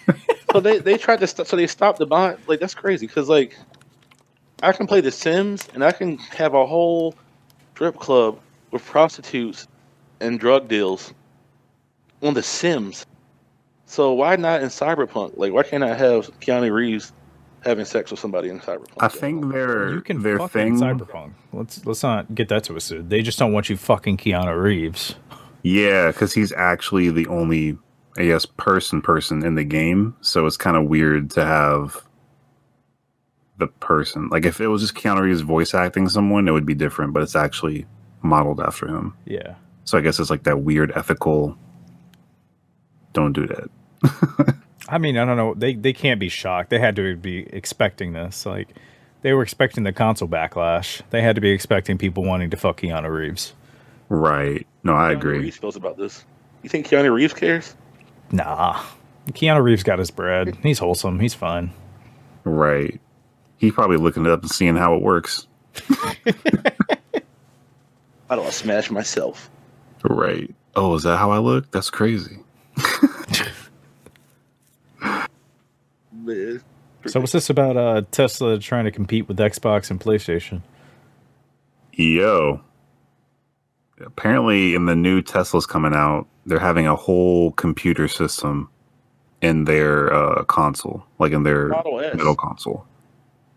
So they tried to so they stopped the bond. Like that's crazy because like I can play The Sims and I can have a whole strip club with prostitutes and drug deals on The Sims. So why not in Cyberpunk? Like why can't I have Keanu Reeves having sex with somebody in Cyberpunk? I think You can their fuck thing. in Cyberpunk. Let's not get that twisted. They just don't want you fucking Keanu Reeves. Yeah, because he's actually the only, I guess, person in the game. So it's kind of weird to have the person. Like if it was just Keanu Reeves voice acting someone, it would be different. But it's actually modeled after him. Yeah. So I guess it's like that weird ethical. Don't do that. I mean, I don't know. They can't be shocked. They had to be expecting this. Like, they were expecting the console backlash. They had to be expecting people wanting to fuck Keanu Reeves. Right. No, I agree. Reeves feels about this. You think Keanu Reeves cares? Nah. Keanu Reeves got his bread. He's wholesome. He's fine. Right. He's probably looking it up and seeing how it works. How do I smash myself? Right. Oh, is that how I look? That's crazy. Man. So what's this about Tesla trying to compete with Xbox and PlayStation? Yo. Apparently in the new Teslas coming out, they're having a whole computer system in their console, like in their Model S. middle console.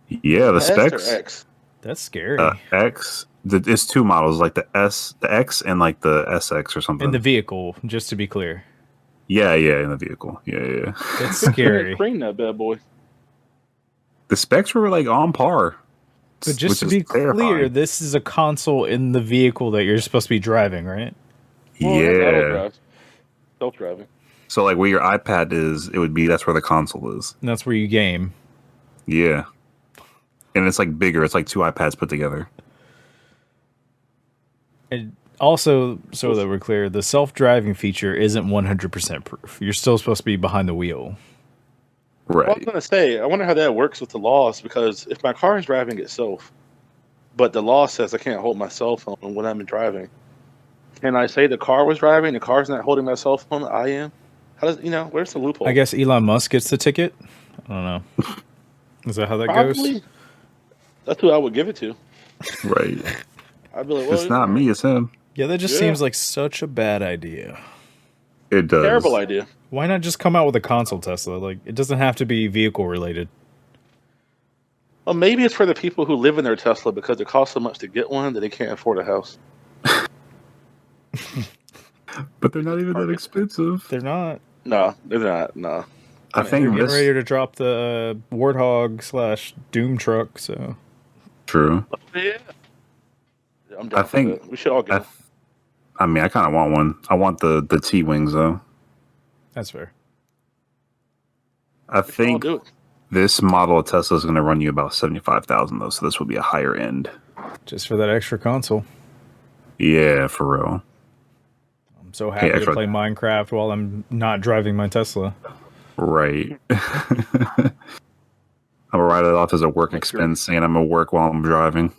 Yeah, the S specs. or X? That's scary. X. It's two models, like the X and like the SX or something. In the vehicle, just to be clear. Yeah, in the vehicle. Yeah. That's scary. Bring that bad boy. The specs were like on par. But just to be clear, this is a console in the vehicle that you're supposed to be driving, right? Well, yeah. Self-driving. So like where your iPad is, that's where the console is. And that's where you game. Yeah. And it's like bigger. It's like two iPads put together. And also, so that we're clear, the self-driving feature isn't 100% proof. You're still supposed to be behind the wheel. Right. Well, I was going to say, I wonder how that works with the laws, because if my car is driving itself, but the law says I can't hold my cell phone when I'm driving, can I say the car was driving, the car's not holding my cell phone, I am? How does, where's the loophole? I guess Elon Musk gets the ticket? I don't know. Is that how that goes? That's who I would give it to. Right. I'd be like, well, it's not me, it's him. Yeah, that just seems like such a bad idea. It does. Terrible idea. Why not just come out with a console Tesla? Like, it doesn't have to be vehicle related. Well, maybe it's for the people who live in their Tesla because it costs so much to get one that they can't afford a house. But they're not even that expensive. They're not. No, they're not. No. I think they're getting ready to drop the Warthog / Doom truck. So true. Yeah. I'm down I think for that. We should all get one. I mean, I kind of want one. I want the T-Wings, though. That's fair. I think do it. this model of Tesla is going to run you about $75,000, though. So this will be a higher end. Just for that extra console. Yeah, for real. I'm so happy to play Minecraft while I'm not driving my Tesla. Right. I'm going to write it off as a work expense, saying I'm going to work while I'm driving.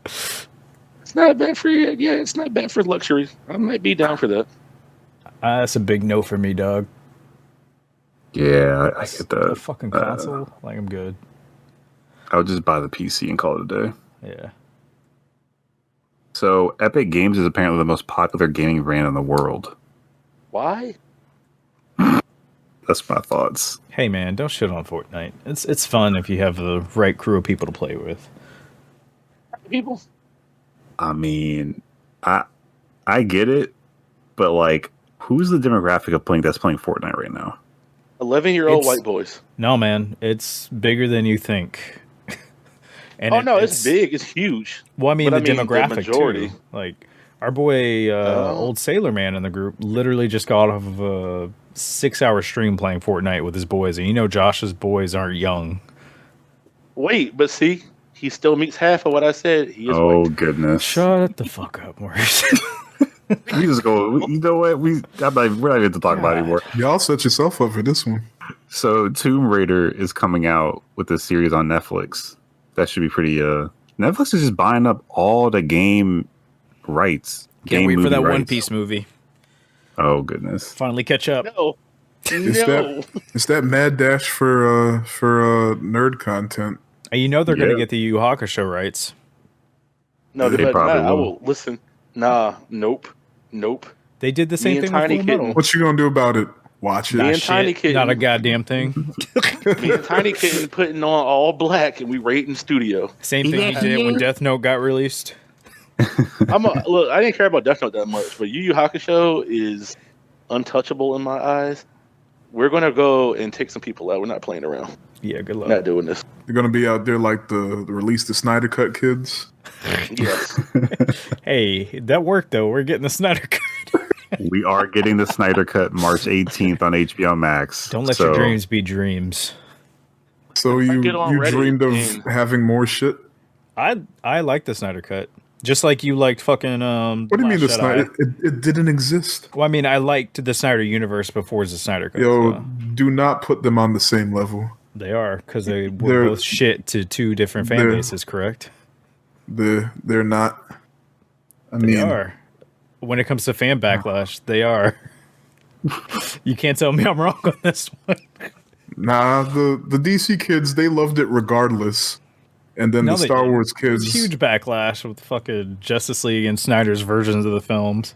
It's not bad for you. Yeah, it's not bad for luxury. I might be down for that. That's a big no for me, dog. Yeah, I get that. A fucking console? Like, I'm good. I would just buy the PC and call it a day. Yeah. So, Epic Games is apparently the most popular gaming brand in the world. Why? That's my thoughts. Hey, man, don't shit on Fortnite. It's fun if you have the right crew of people to play with. People? I mean, I get it, but like, who's the demographic of that's playing Fortnite right now? 11-year-old white boys. No, man, it's bigger than you think. And it's big. It's huge. Well, I mean, the demographic too. Like, our boy, Old Sailor Man in the group, literally just got off of a 6-hour stream playing Fortnite with his boys, and Josh's boys aren't young. Wait, but see, he still meets half of what I said. He is white. Goodness! Shut the fuck up, Maurice. We just go. You know what? We're not even to talk about it anymore. Y'all set yourself up for this one. So, Tomb Raider is coming out with a series on Netflix. That should be pretty. Netflix is just buying up all the game rights. Can't wait for that One Piece movie. Oh goodness! Finally catch up. No. It's that mad dash for nerd content. And you know they're going to get the Yu Yu Hakusho rights. No, they probably not. will. I will listen. Nah, nope. They did the same thing with Full Metal. What you gonna do about it? Watch it. Me and Tiny Kitten. Not a goddamn thing. Me and Tiny Kitten putting on all black and we raiding studio. Same thing you did when Death Note got released. Look, I didn't care about Death Note that much, but Yu Yu Hakusho is untouchable in my eyes. We're gonna go and take some people out. We're not playing around. Yeah, good luck. Not doing this. You're gonna be out there like the release the Snyder Cut kids. Yes. Hey, that worked though. We're getting the Snyder Cut. We are getting the Snyder Cut March 18th on HBO Max. Don't let your dreams be dreams. So you dreamed of having more shit? I like the Snyder Cut. Just like you liked fucking What do you mean the Snyder? It didn't exist. Well, I mean, I liked the Snyder Universe before the Snyder Cut. Yo, do not put them on the same level. They are, because they're both shit to two different fan bases, correct? They're not. They are. When it comes to fan backlash, they are. You can't tell me I'm wrong on this one. Nah, the DC kids, they loved it regardless. And then the Star Wars kids. Huge backlash with fucking Justice League and Snyder's versions of the films.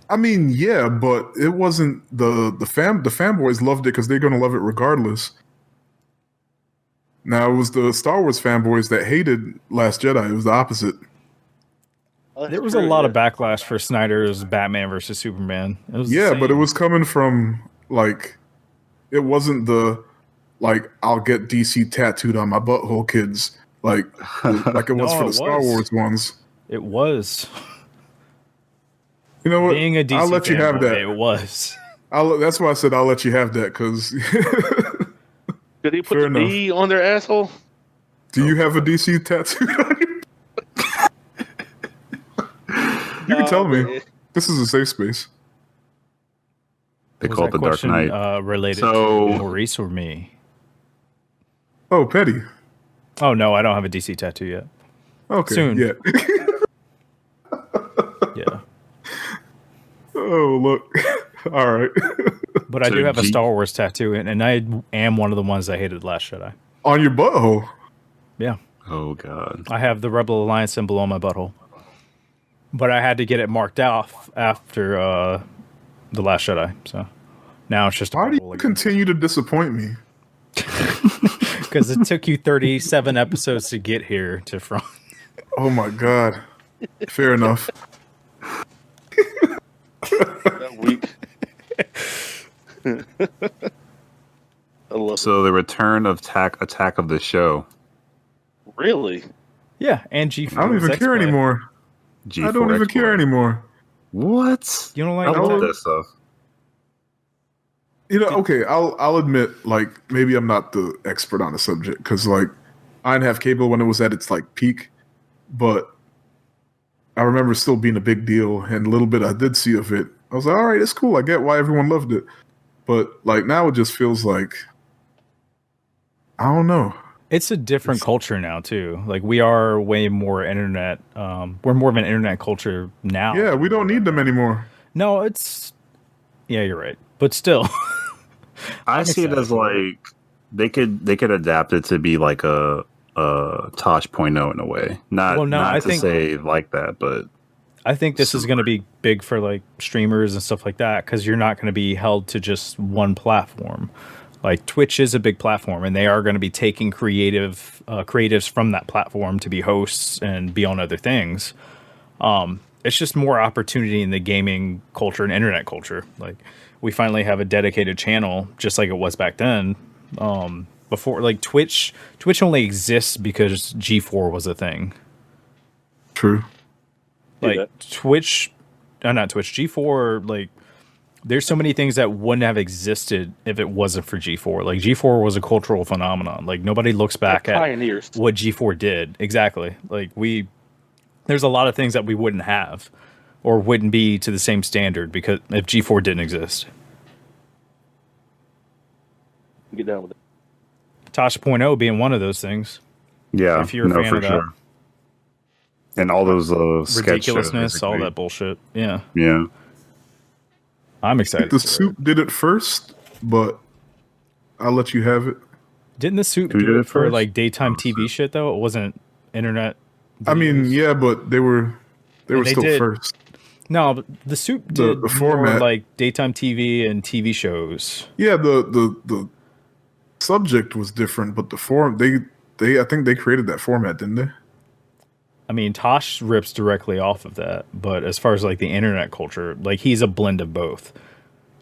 I mean, yeah, but it wasn't the fanboys loved it because they're gonna love it regardless. Now it was the Star Wars fanboys that hated Last Jedi. It was the opposite. There was a lot of backlash for Snyder's Batman versus Superman. It was but it was coming from like, it wasn't the like I'll get DC tattooed on my butthole kids like it was for the Star Wars ones. It was. You know what? Being a DC I'll let you have that. It was. That's why I said I'll let you have that because. Did he put the D on their asshole? Do you have a DC tattoo on you? You can tell me. This is a safe space. They call it the Dark Knight. Related to Maurice or me? Oh, Petty. Oh, no, I don't have a DC tattoo yet. Okay. Soon. Yeah. Yeah. Oh, look. All right. But I do have a Star Wars tattoo, and I am one of the ones that hated Last Jedi. On your butthole? Yeah. Oh, God. I have the Rebel Alliance symbol on my butthole. But I had to get it marked off after The Last Jedi. So now it's just a Why do you continue to disappoint me? Because it took you 37 episodes to get here to front. Oh, my God. Fair enough. That week. So the return of Attack of the Show. Really? Yeah, and G4. I don't even care anymore. G4 I don't even care anymore. What? You don't like I love that stuff. You know, okay, I'll admit, like, maybe I'm not the expert on the subject because, like, I didn't have cable when it was at its like peak, but I remember it still being a big deal, and a little bit I did see of it. I was like, all right, it's cool. I get why everyone loved it, but like now it just feels like I don't know. It's a different culture now too. Like we are way more internet. We're more of an internet culture now. Yeah, we don't need them anymore. No, it's. Yeah, you're right, but still. I see it as like they could adapt it to be like a Tosh.0 in a way. Not I think, say like that, but I think this is going to be big for like streamers and stuff like that because you're not going to be held to just one platform. Like Twitch is a big platform, and they are going to be taking creatives from that platform to be hosts and be on other things. It's just more opportunity in the gaming culture and internet culture. Like we finally have a dedicated channel, just like it was back then. Before, like Twitch only exists because G4 was a thing. True. Like G4, like there's so many things that wouldn't have existed if it wasn't for G4. Like G4 was a cultural phenomenon. Like nobody looks back at what G4 did. Exactly. Like there's a lot of things that we wouldn't have or wouldn't be to the same standard because if G4 didn't exist. Get down with it. Tosh.0 being one of those things. Yeah, if you're a fan of that. Sure. And all those ridiculousness, all that bullshit. Yeah. Yeah. I'm excited. The Soup did it first, but I'll let you have it. Didn't the Soup do it for like daytime TV shit though? It wasn't internet videos. I mean, yeah, but they were still first. No, but the Soup did the format, more like daytime TV and TV shows. Yeah, the subject was different, but the form they I think they created that format, didn't they? I mean, Tosh rips directly off of that, but as far as like the internet culture, like he's a blend of both.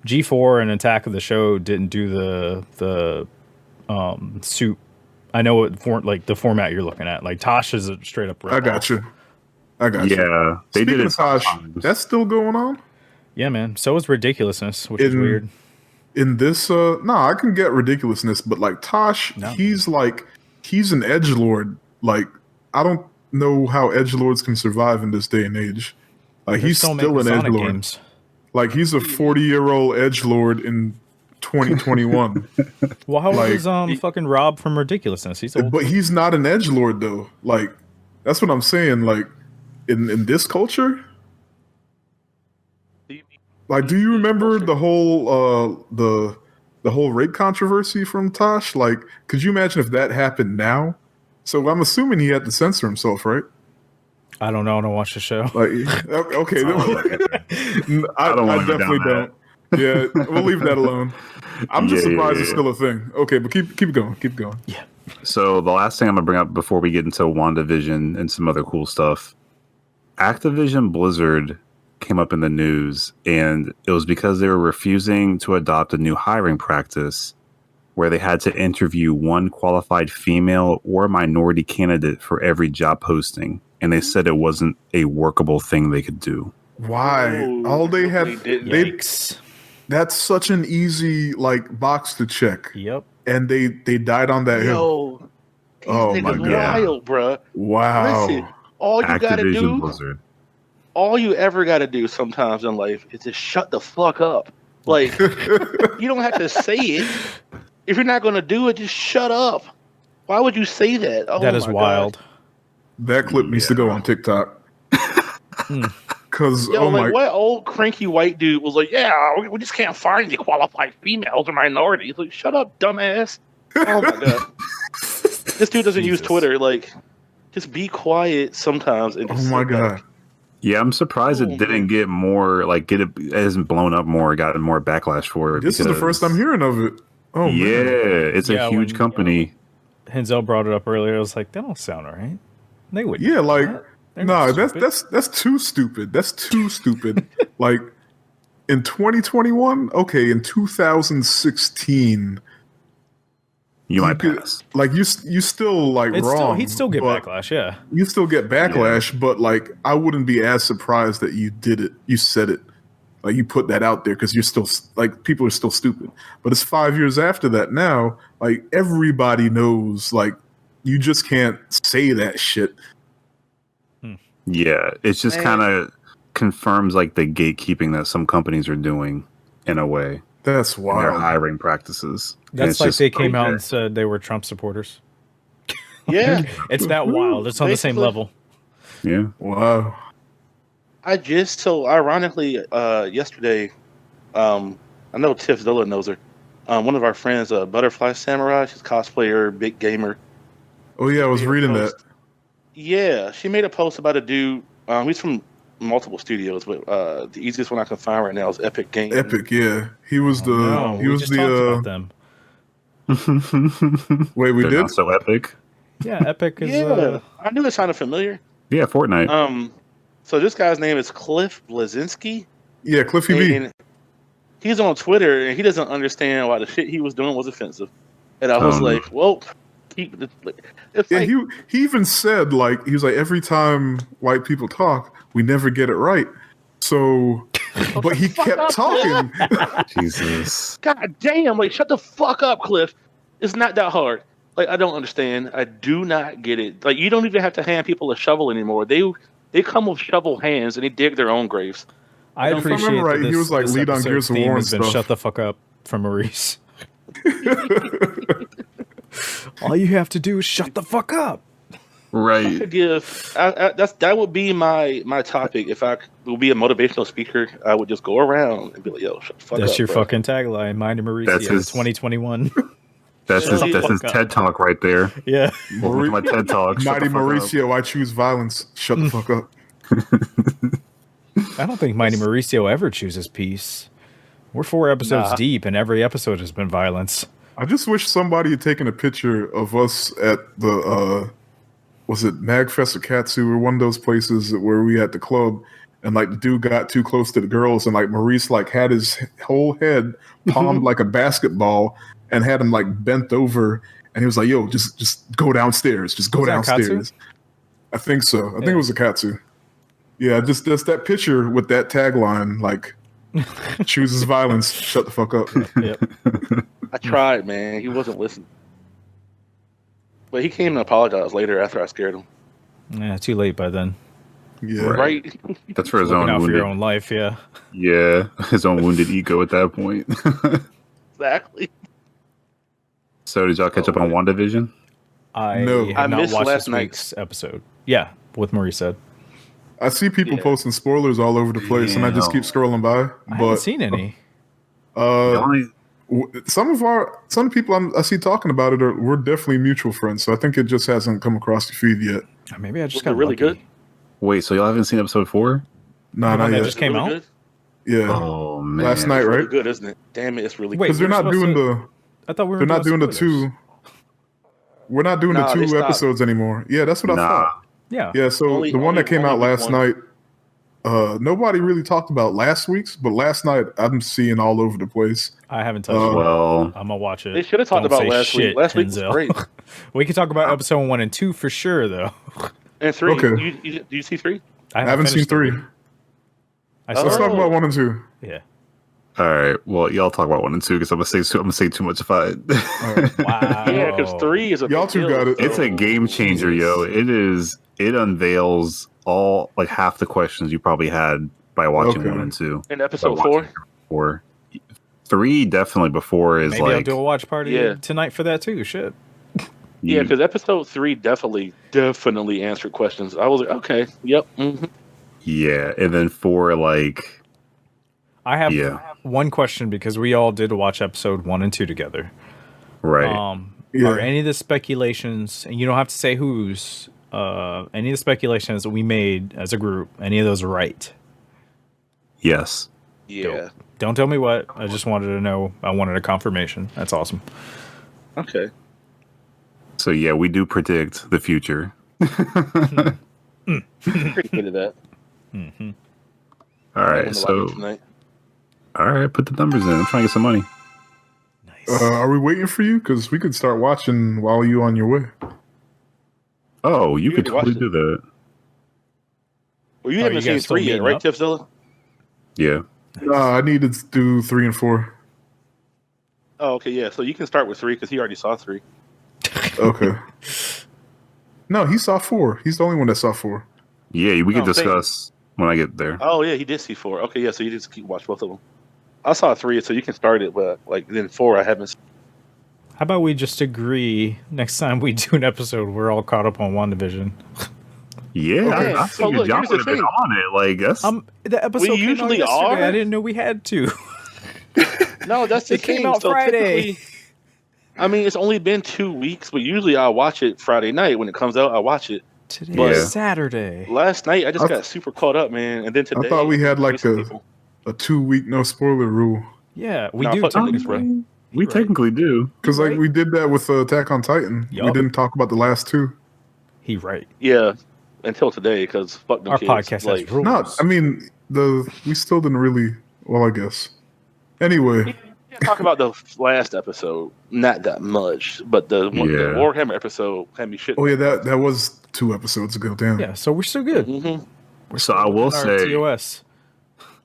G4 and Attack of the Show didn't do the Soup. I know what like the format you're looking at. Like Tosh is a straight up rip. I got you. Yeah, they did it. Tosh, that's still going on. Yeah, man. So is Ridiculousness, which is weird. In this, I can get Ridiculousness, but like Tosh, he's an edgelord. Like I don't know how edgelords can survive in this day and age. Like he's still an edgelord. Like he's a 40-year-old edgelord in 2021. Well, how old is fucking Rob from Ridiculousness? He's old. But he's not an edgelord though. Like that's what I'm saying. Like in this culture. Like, do you remember the whole the whole rape controversy from Tosh? Like, could you imagine if that happened now? So I'm assuming he had to censor himself, right? I don't know. I don't watch the show. Like, okay, I definitely don't. Yeah, we'll leave that alone. I'm just surprised it's still a thing. Okay, but keep going. Keep going. Yeah. So the last thing I'm gonna bring up before we get into WandaVision and some other cool stuff, Activision Blizzard came up in the news, and it was because they were refusing to adopt a new hiring practice where they had to interview one qualified female or minority candidate for every job posting, and they said it wasn't a workable thing they could do. Why? All they had, that's such an easy like box to check. Yep. And they died on that hill. Oh my god, wild, bro. Wow. Listen, all you Activision gotta do. Blizzard. All you ever got to do sometimes in life is just shut the fuck up. Like, you don't have to say it. If you're not going to do it, just shut up. Why would you say that? Oh, that is wild. God. That clip needs to go on TikTok. Because, what old cranky white dude was like, yeah, we just can't find any qualified females or minorities. Like, shut up, dumbass. Oh, my God. This dude doesn't use Twitter. Like, just be quiet sometimes. And just God. Yeah, I'm surprised it didn't get more, like, it hasn't blown up more, gotten more backlash for it. This is the first I'm hearing of it. Oh, yeah, man. It's a huge company. Henzel brought it up earlier. I was like, that don't sound right. They would. Yeah, like, no, that's too stupid. That's too stupid. Like, in 2021, okay, in 2016, you might pass. Like you still like wrong. He'd still get backlash, yeah. You still get backlash, but like I wouldn't be as surprised that you did it. You said it, like you put that out there because you're still like people are still stupid. But it's 5 years after that now. Like everybody knows, like you just can't say that shit. Yeah, it's just kind of confirms like the gatekeeping that some companies are doing in a way. That's wild. Their hiring practices. That's like they came out and said they were Trump supporters. Yeah. It's that wild. It's on the same level. Yeah. Wow. Ironically, yesterday, I know Tiff Zilla knows her. One of our friends, Butterfly Samurai, she's a cosplayer, big gamer. Oh, yeah, I was reading that. Yeah, she made a post about a dude. He's from multiple studios, but the easiest one I can find right now is Epic Games. Epic, yeah. He was Wait, we They're did? not so epic. Yeah, Epic is. Yeah, I knew it sounded familiar. Yeah, Fortnite. So this guy's name is Cliff Blazinski. Yeah, Cliffy B. He's on Twitter and he doesn't understand why the shit he was doing was offensive. And I was like, well, keep the. Yeah, he even said like he was like every time white people talk, we never get it right. So, but he kept talking. Jesus. God damn! Like, shut the fuck up, Cliff. It's not that hard. Like, I don't understand. I do not get it. Like, you don't even have to hand people a shovel anymore. They come with shovel hands and they dig their own graves. I appreciate right. He was like lead on Gears of War and stuff. Shut the fuck up from Maurice. All you have to do is shut the fuck up. Right. That would be my topic. If I would be a motivational speaker, I would just go around and be like, "Yo, shut the fuck up." That's your bro. fucking tagline, Mind of Mauricio, That's his- 2021. That's his TED Talk right there. Yeah. Welcome to my TED Talk. Shut Mighty the fuck Mauricio, I choose violence. Shut the fuck up. I don't think Mighty Mauricio ever chooses peace. We're 4 episodes deep, and every episode has been violence. I just wish somebody had taken a picture of us at the was it Magfest or Katsu or one of those places where we at the club, and like the dude got too close to the girls, and like Maurice like had his whole head palmed like a basketball and had him like bent over, and he was like, "Yo, just go downstairs, just go downstairs." I think so. I think it was a Katsu. Yeah, just that picture with that tagline, like chooses violence. Shut the fuck up. Yep. I tried, man. He wasn't listening. But he came and apologized later after I scared him. Yeah, too late by then. Yeah, Right? That's for his Looking own out for wounded. your own life, yeah. Yeah, his own wounded ego at that point. Exactly. So did y'all catch up on WandaVision? No. have I not missed watched last this night's. week's episode. Yeah, with Maurice said. I see people Yeah. posting spoilers all over the place, and I just keep scrolling by. I haven't But seen any. The only- some people I see talking about it we're definitely mutual friends. So I think it just hasn't come across the feed yet. Maybe I just Was got it really lucky. good? Wait, so y'all haven't seen episode 4? No, The not one that yet. just came Really out? good? Yeah, Oh man, last night, It's really right? good, isn't it? Damn it, it's really Wait, good. Because they're we were not doing supposed the I thought we were they're not doing the spoilers. 2. We're not doing Nah, the they 2 stopped. episodes anymore. Yeah, that's what I Nah. thought. Yeah. Yeah, so Only- the one that only- came out only last one. night, nobody really talked about last week's, but last night I'm seeing all over the place. I haven't touched it. Well, I'm gonna watch it. They should have talked Don't about say last week. shit, Last week was Denzel. great. We can talk about episode 1 and 2 for sure, though. And 3. Okay. Do you see 3? I haven't seen finished 3. it. I Oh. Let's saw talk about 1 and 2. Yeah. all right. Well, y'all talk about 1 and 2 because I'm gonna say too much if I. All right. Wow. Yeah, because 3 is a Y'all big two deal, got it. so- It's a game changer, yo. It unveils all like half the questions you probably had by watching Okay. 1 and 2. In episode By 4? watching 4. 3 definitely before is Maybe I'll like do a watch party Yeah. tonight for that too. Shit. Yeah, because episode 3 definitely answered questions. I was like, okay, yep. Mm-hmm. yeah, and then 4 like I have Yeah. one question because we all did watch episode 1 and 2 together. right. Yeah. Are any of the speculations, and you don't have to say whose, any of the speculations that we made as a group, any of those are right? Yes. Yeah. Don't tell me what. I just wanted to know. I wanted a confirmation. That's awesome. Okay. So yeah, we do predict the future. Pretty good at that. All I'm right. gonna So watch it tonight. all right, put the numbers in. I'm trying to get some money. Nice. Are we waiting for you? Because we could start watching while you on your way. Oh, you You could already totally watched do that. Well, you Oh, haven't you seen guys still 3 yet, meeting right, up? Tipzilla? Yeah. I needed to do 3 and 4. Oh, okay, yeah. So you can start with 3 because he already saw 3. Okay. No, he saw 4. He's the only one that saw 4. Yeah, we can No, thank you. discuss when I get there. Oh, yeah, he did see 4. Okay, yeah, so you just keep watch both of them. I saw 3, so you can start it, but like then 4, I haven't. How about we just agree next time we do an episode, we're all caught up on WandaVision? Yeah, Okay, I so figured look, y'all here's the would have been thing. on it. Like that's The episode came out usually yesterday. are. I didn't know we had to. No, that's the It came thing. out So Friday. typically- I mean, it's only been 2 weeks, but usually I watch it Friday night when it comes out. I watch it. Today Yeah. is Saturday. Last night, I just I- got super caught up, man. And then today, thought we had, like, missing a- people. A 2-week no spoiler rule. Yeah, we Nah, do fuck them technically. niggas, bro. we Right. technically do. Because Right. like we did that with Attack on Titan. We Yup. didn't talk about the last 2. He right. Yeah, until today, because fuck them Our kids. podcast like, has rules. No, I mean we still didn't really. Well, I guess. Anyway, can't talk about the last episode, not that much, but the Yeah. Warhammer episode had me shit. oh yeah, that was 2 episodes ago. Damn. Yeah, so we're still good. Mm-hmm. We're So still I will within our say- TOS.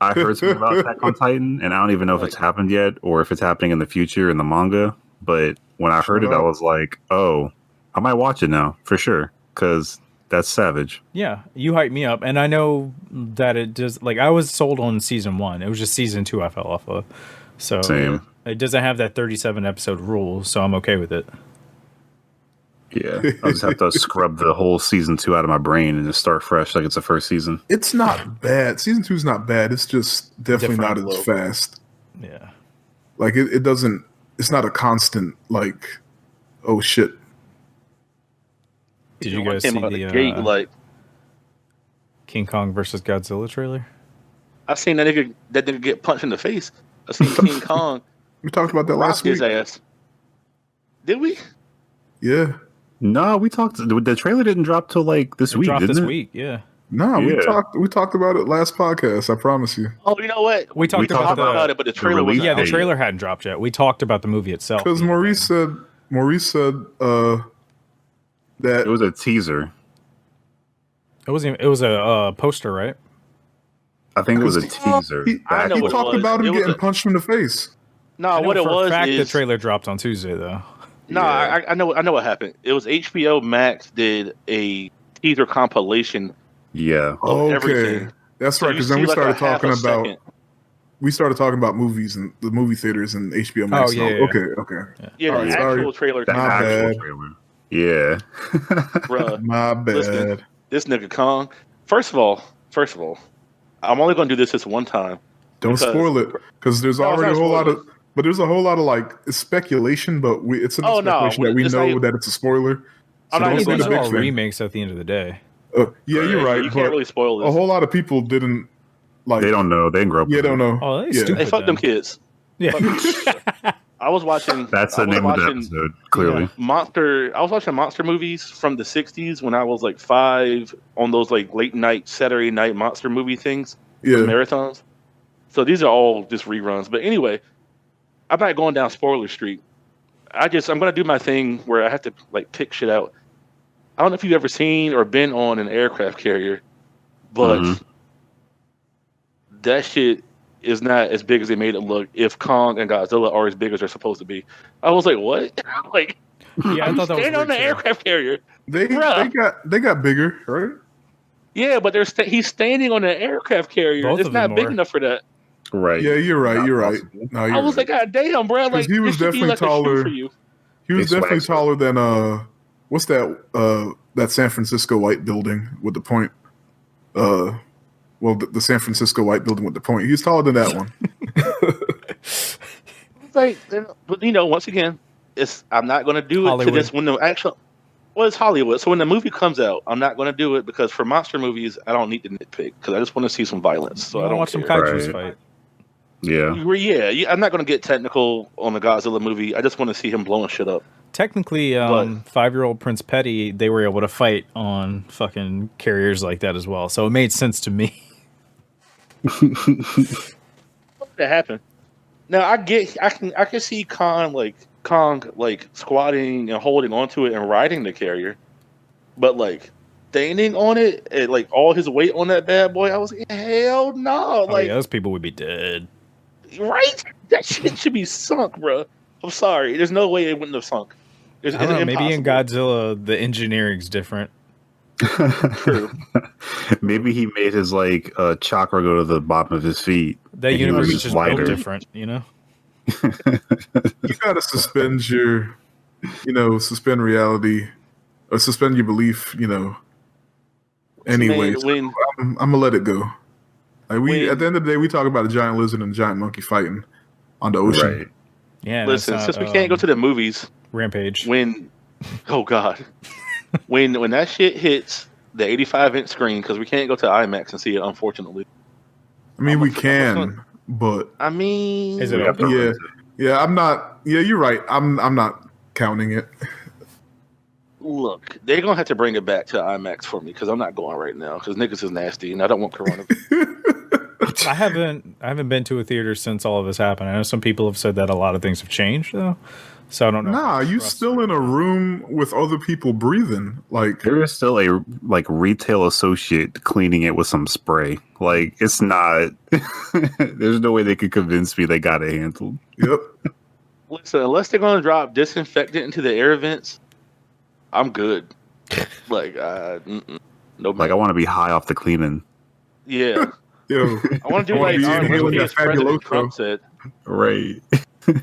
I heard something about Attack on Titan, and I don't even know if it's happened yet or if it's happening in the future in the manga. But when I heard Shut it, I up. was like, "Oh, I might watch it now for sure," because that's savage. Yeah, you hyped me up, and I know that it does. Like I was sold on season 1. It was just season 2 I fell off of. So Same. it doesn't have that 37 episode rule, so I'm okay with it. Yeah, I'll just have to scrub the whole season 2 out of my brain and just start fresh like it's the first season. It's not bad. Season 2 is not bad. It's just definitely Different. not as fast. Yeah. Like it doesn't. It's not a constant like. Oh shit! Did you guys see the gate, like King Kong versus Godzilla trailer? I seen that nigga get punched in the face. I seen King Kong. We talked about that last week. His ass. Did we? Yeah. No, we talked. The trailer didn't drop till like this week. Dropped didn't this it? week. Yeah. No, we talked about it last podcast. I promise you. Oh, you know what? We talked about it, but the trailer was the trailer hadn't dropped yet. We talked about the movie itself. Because Maurice said that It was a teaser. It was a poster, right? I think it was a teaser. he talked about him getting punched in the face. No, what it was is the trailer dropped on Tuesday though. No, yeah. I know what happened. It was HBO Max did a teaser compilation. Yeah. Oh, okay. Everything. That's right. Because then we started talking about movies and the movie theaters and HBO Max. Oh yeah. Okay. Yeah, the actual trailer. The actual trailer. Yeah. Bruh. My bad. Listen, this nigga Kong. First of all, I'm only going to do this one time. Don't spoil it, because there's already a whole lot of. But there's a whole lot of like speculation, but it's an speculation that we know that it's a spoiler. So those are all remakes at the end of the day. Yeah, you're right. You can't really spoil this. A whole lot of people didn't like. They don't know. They didn't grow up. Yeah, don't know. Oh, they stupid. They fuck them kids. Yeah. I was watching. That's the name of the episode. Clearly, I was watching monster movies from the '60s when I was like 5 on those like late night Saturday night monster movie things. Yeah, marathons. So these are all just reruns. But anyway, I'm not going down spoiler street. I'm gonna do my thing where I have to like pick shit out. I don't know if you've ever seen or been on an aircraft carrier, but that shit is not as big as they made it look. If Kong and Godzilla are as big as they're supposed to be, I was like, what? Like, yeah, I thought that was on the aircraft carrier. They got bigger, right? Yeah, but he's standing on an aircraft carrier. It's not big enough for that. Right. Yeah, you're right. You're right. No, I was like, God damn, bro! Like he was definitely taller. He was definitely taller than what's that? That San Francisco white building with the point. The San Francisco white building with the point. He's taller than that one. Like, but once again, I'm not going to do it Hollywood. to this when the actual. Well, it's Hollywood, so when the movie comes out, I'm not going to do it because for monster movies, I don't need to nitpick because I just want to see some violence. So I don't watch some care. kaijus fight. Yeah. I'm not going to get technical on the Godzilla movie. I just want to see him blowing shit up. Technically, 5-year-old Prince Petty, they were able to fight on fucking carriers like that as well. So it made sense to me. What that happened? Now I can see Kong squatting and holding onto it and riding the carrier, but like standing on it and like all his weight on that bad boy, I was like, hell no! Like, those people would be dead. Right? That shit should be sunk, bro. I'm sorry. There's no way it wouldn't have sunk. I don't know, maybe in Godzilla the engineering's different. True. Maybe he made his chakra go to the bottom of his feet. That universe is just built different, You gotta suspend suspend reality or suspend your belief, Anyway, I'm gonna let it go. Like at the end of the day, we talk about a giant lizard and a giant monkey fighting on the ocean. Right. Yeah. Listen, since we can't go to the movies, Rampage. Oh God, when that shit hits the 85-inch screen, because we can't go to IMAX and see it, unfortunately. I mean, we can, but I mean, is it open? Yeah. I'm not. Yeah, you're right. I'm not counting it. Look, they're gonna have to bring it back to IMAX for me because I'm not going right now because niggas is nasty and I don't want Corona. I haven't been to a theater since all of this happened. I know some people have said that a lot of things have changed though, so I don't know. Nah, you still in a room with other people breathing. Like there is still a retail associate cleaning it with some spray. Like it's not. There's no way they could convince me they got it handled. Yep. Listen, unless they're gonna drop disinfectant into the air vents, I'm good. No. Like I want to be high off the cleaning. Yeah. Yo, I want to do like President Trump said. Right.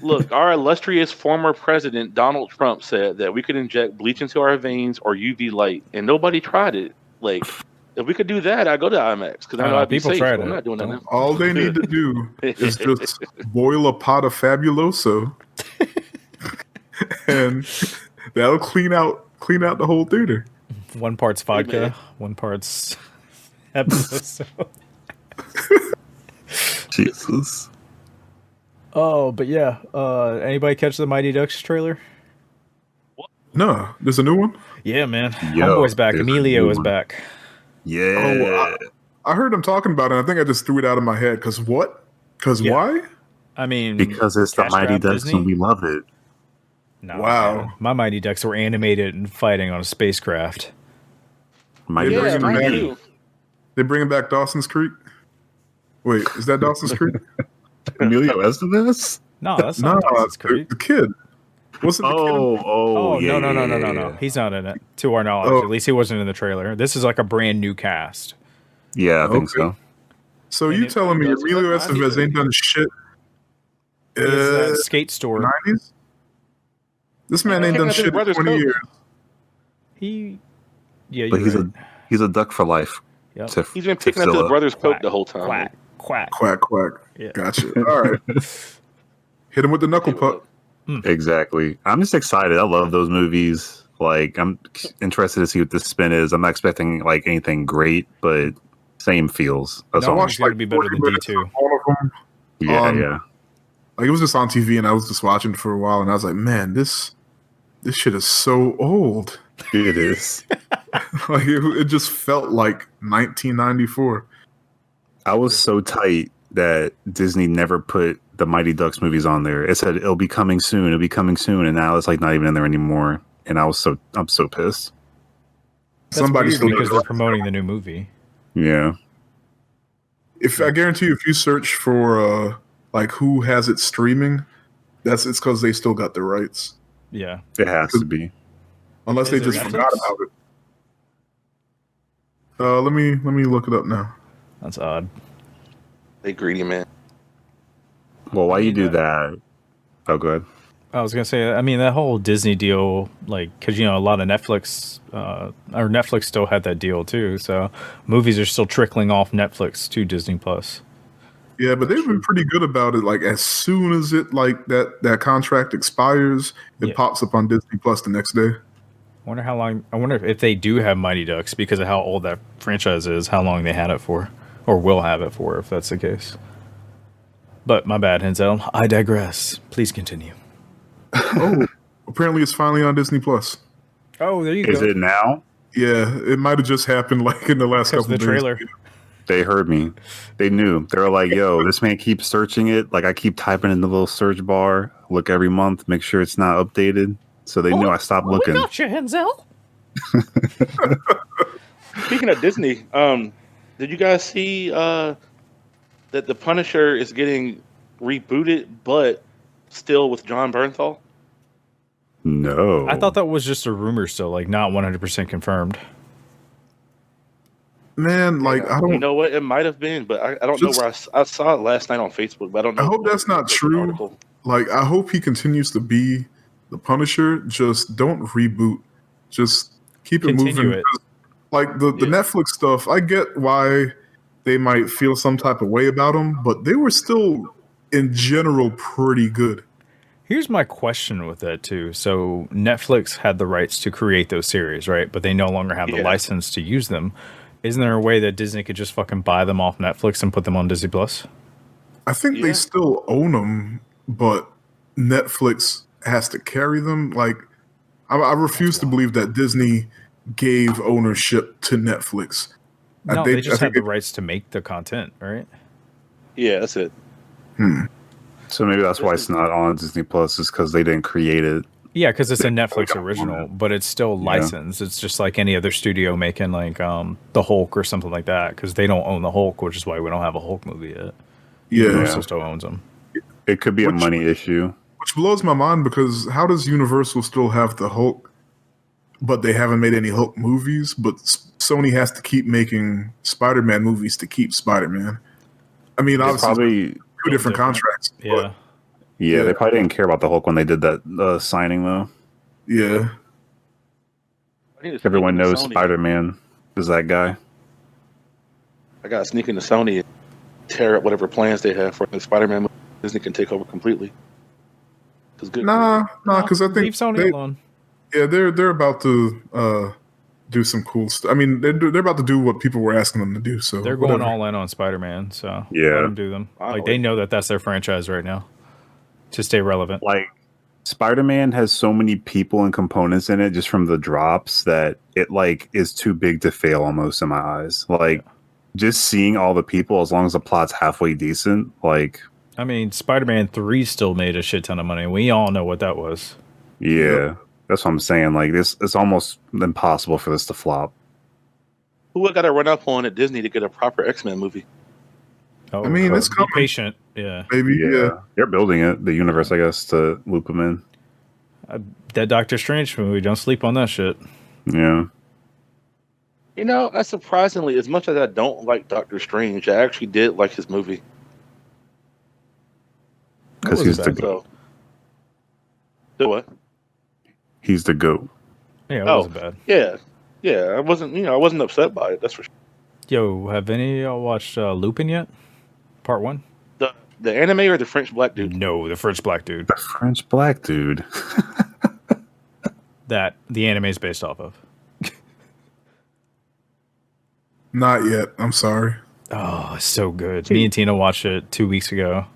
Look, our illustrious former president Donald Trump said that we could inject bleach into our veins or UV light, and nobody tried it. Like, if we could do that, I'd go to IMAX because I know I'd be people safe. tried I'm it. not doing that now. All they need to do is just boil a pot of Fabuloso, and that'll clean out the whole theater. One part's vodka, one part's episode. Jesus. Oh, but yeah. Anybody catch the Mighty Ducks trailer? No, there's a new one. Yeah, man. Yo, Homeboy's back. there's a Emilio new is one. back. Yeah. I heard him talking about it. And I think I just threw it out of my head. Because what? Because Yeah. why? I mean, Because it's the cash Mighty grab Ducks Disney? and we love it. No, Wow. man. My Mighty Ducks were animated and fighting on a spacecraft. Mighty Yeah, Ducks Yeah, mine 3D. too. They bringing back Dawson's Creek? Wait, is that Dawson's Creek? Emilio Estevez? No, that's No, not Dawson's Creek. the kid. What's it? Oh, yeah, no. He's not in it. To our knowledge. Oh. At least he wasn't in the trailer. This is like a brand new cast. Yeah, I think Okay. so. So And you it telling me does Emilio look Estevez nice. ain't done shit? He's that skate store. 90s? This man ain't Check done out his shit in brother's 20 coat. years. Yeah, But you're right. he's a duck for life. Yep. To, He's been to picking up his fill brother's coat Quack, the whole time. Quack, quack. Quack, quack. Yeah. Gotcha. All right. Hit him with the knuckle puck. Exactly. I'm just excited. I love those movies. Like, I'm interested to see what the spin is. I'm not expecting like anything great, but same feels. That's No, all. it's gonna be better 40 than minutes D2. of all of them. Yeah, yeah. Like, it was just on TV, and I was just watching for a while, and I was like, man, this shit is so old. It is. Like, it just felt like 1994. I was so tight that Disney never put the Mighty Ducks movies on there. It said it'll be coming soon, and now it's like not even in there anymore. And I'm so pissed. That's Somebody weird still because does they're that. promoting the new movie. Yeah. If I guarantee you, if you search for like who has it streaming, it's because they still got the rights, Yeah. It has to be. unless Is they it just Netflix? forgot about it. Let me look it up now. That's odd. They greedy, man. Well, why I you mean, do that? Oh, good. I was gonna say, I mean, that whole Disney deal, like, because a lot of Netflix, or Netflix still had that deal too. So movies are still trickling off Netflix to Disney Plus. Yeah, but they've been pretty good about it. Like, as soon as it like that contract expires, it Yeah. pops up on Disney Plus the next day. Wonder how long. I wonder if they do have Mighty Ducks because of how old that franchise is, how long they had it for, or will have it for, if that's the case. But my bad, Henzel. I digress. Please continue. Oh, apparently it's finally on Disney Plus. Oh, there you Is go. it now? Yeah, it might have just happened like in the last Because couple the of days. trailer. They heard me. They knew. They were like, yo, this man keeps searching it. Like, I keep typing in the little search bar, look every month, make sure it's not updated. So they knew I stopped looking. We got you, Henzel. Speaking of Disney, did you guys see that the Punisher is getting rebooted, but still with John Bernthal? No. I thought that was just a rumor still, like not 100% confirmed. Man, like I don't. You know what? It might have been, but I don't know Just- where I saw it last night on Facebook, but I don't know. I hope that's not like the true. article. Like, I hope he continues to be the Punisher. Just don't reboot. Just keep it Continue moving. it. Like the Yeah. Netflix stuff, I get why they might feel some type of way about them, but they were still, in general, pretty good. Here's my question with that too. So Netflix had the rights to create those series, right? But they no longer have the Yeah. license to use them. Isn't there a way that Disney could just fucking buy them off Netflix and put them on Disney Plus? I think Yeah. they still own them, but Netflix has to carry them. Like, I refuse to believe that Disney gave ownership to Netflix. No, They- they I just think have the rights to make the content, right? Yeah, that's it. So maybe that's why it's not on Disney Plus, is because they didn't create it. Yeah, because it's a Netflix got original, one. but it's still Yeah. licensed. It's just like any other studio making like the Hulk or something like that, because they don't own the Hulk, which is why we don't have a Hulk movie yet. Yeah. Universal still owns them. It could be a Which- money issue. Which blows my mind, because how does Universal still have the Hulk, but they haven't made any Hulk movies? But Sony has to keep making Spider-Man movies to keep Spider-Man. I mean, It's obviously, probably, two different different. contracts. Yeah. Yeah, they probably didn't care about the Hulk when they did that signing, though. Yeah. Everyone knows Spider-Man is that guy. I got to sneak into Sony and tear up whatever plans they have for the Spider-Man movie. Disney can take over completely. Nah, because I think leave Sony alone. Yeah, they're about to do some cool stuff. I mean, they're about to do what people were asking them to do. So they're going all in on Spider-Man. So yeah, let them do them. Like they know that's their franchise right now to stay relevant. Like Spider-Man has so many people and components in it just from the drops that it like is too big to fail almost in my eyes. Like just seeing all the people, as long as the plot's halfway decent, like. I mean, Spider-Man 3 still made a shit ton of money. We all know what that was. Yeah, that's what I'm saying. Like this, it's almost impossible for this to flop. Who got to run up on at Disney to get a proper X-Men movie? Oh, I mean, it's coming. Be patient. Yeah, maybe. Yeah, they're building it, the universe, I guess, to loop them in. That Doctor Strange movie. Don't sleep on that shit. Yeah. You know, I surprisingly, as much as I don't like Doctor Strange, I actually did like his movie. Because he's the goat. The what? He's the goat. Yeah, it wasn't bad. Yeah. I wasn't upset by it. That's for sure. Yo, have any of y'all watched Lupin yet? Part 1? The anime or the French black dude? No, the French black dude. The French black dude. That the anime is based off of. Not yet. I'm sorry. Oh, it's so good. Me and Tina watched it 2 weeks ago.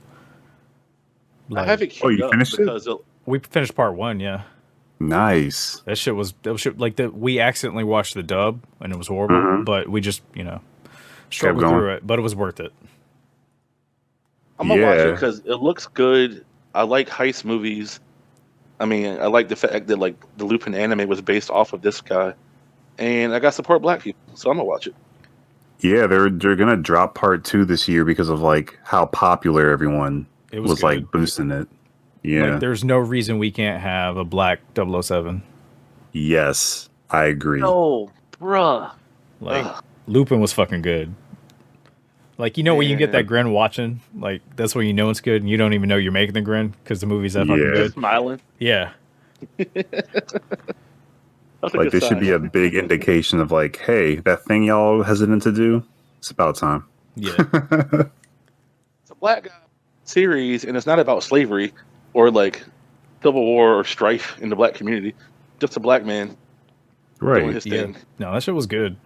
I haven't. You finished it? We finished part 1, yeah. Nice. That shit was like we accidentally watched the dub and it was horrible, but we just struggled through it. But it was worth it. I'm gonna watch it because it looks good. I like heist movies. I mean, I like the fact that like the Lupin anime was based off of this guy, and I got to support black people, so I'm gonna watch it. Yeah, they're gonna drop part 2 this year because of like how popular everyone was like boosting it. Yeah. Like, there's no reason we can't have a black 007. Yes, I agree. Oh, bruh. Like, Lupin was fucking good. Like, when you get that grin watching, like, that's when you know it's good, and you don't even know you're making the grin because the movie's that fucking good. Smiling. Yeah. Like, this should be a big indication of, like, hey, that thing y'all hesitant to do, it's about time. Yeah. It's a black guy series, and it's not about slavery or, like, civil war or strife in the black community. Just a black man doing his thing. No, that shit was good.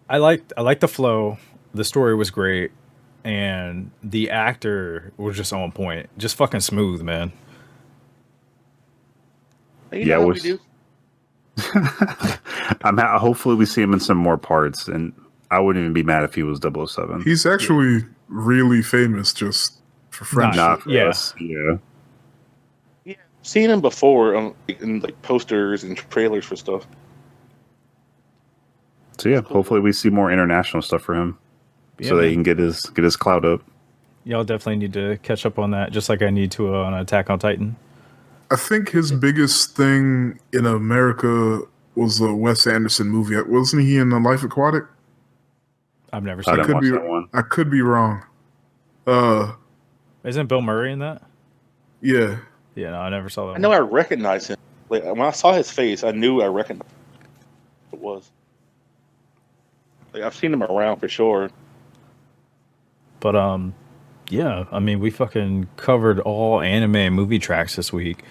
I liked the flow. The story was great, and the actor was just on point. Just fucking smooth, man. You know how we do? Hopefully we see him in some more parts, and I wouldn't even be mad if he was 007. He's actually really famous just for French. Not for us. Yeah. Yeah, seen him before in like posters and trailers for stuff. So yeah, hopefully we see more international stuff for him, so that he can get his clout up. Y'all definitely need to catch up on that, just like I need to on Attack on Titan. I think his biggest thing in America was a Wes Anderson movie. Wasn't he in Life Aquatic? I've never seen that one. I could be wrong. Isn't Bill Murray in that? Yeah. Yeah, no, I never saw that. I know I recognized him. Like when I saw his face, I knew I recognized who it was. Like I've seen him around for sure. But yeah, I mean we fucking covered all anime movie tracks this week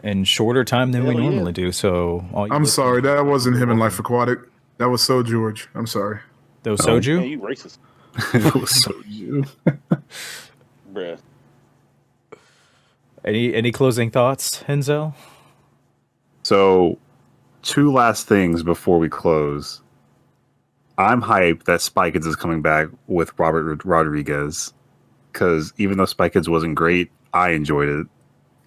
in shorter time than we normally do. So I'm sorry, that wasn't him in Life Aquatic. That was So George. I'm sorry. That was Soju? Yeah, you racist. It was Soju. Bruh. Any closing thoughts, Henzo? So, 2 last things before we close. I'm hyped that Spy Kids is coming back with Robert Rodriguez, because even though Spy Kids wasn't great, I enjoyed it.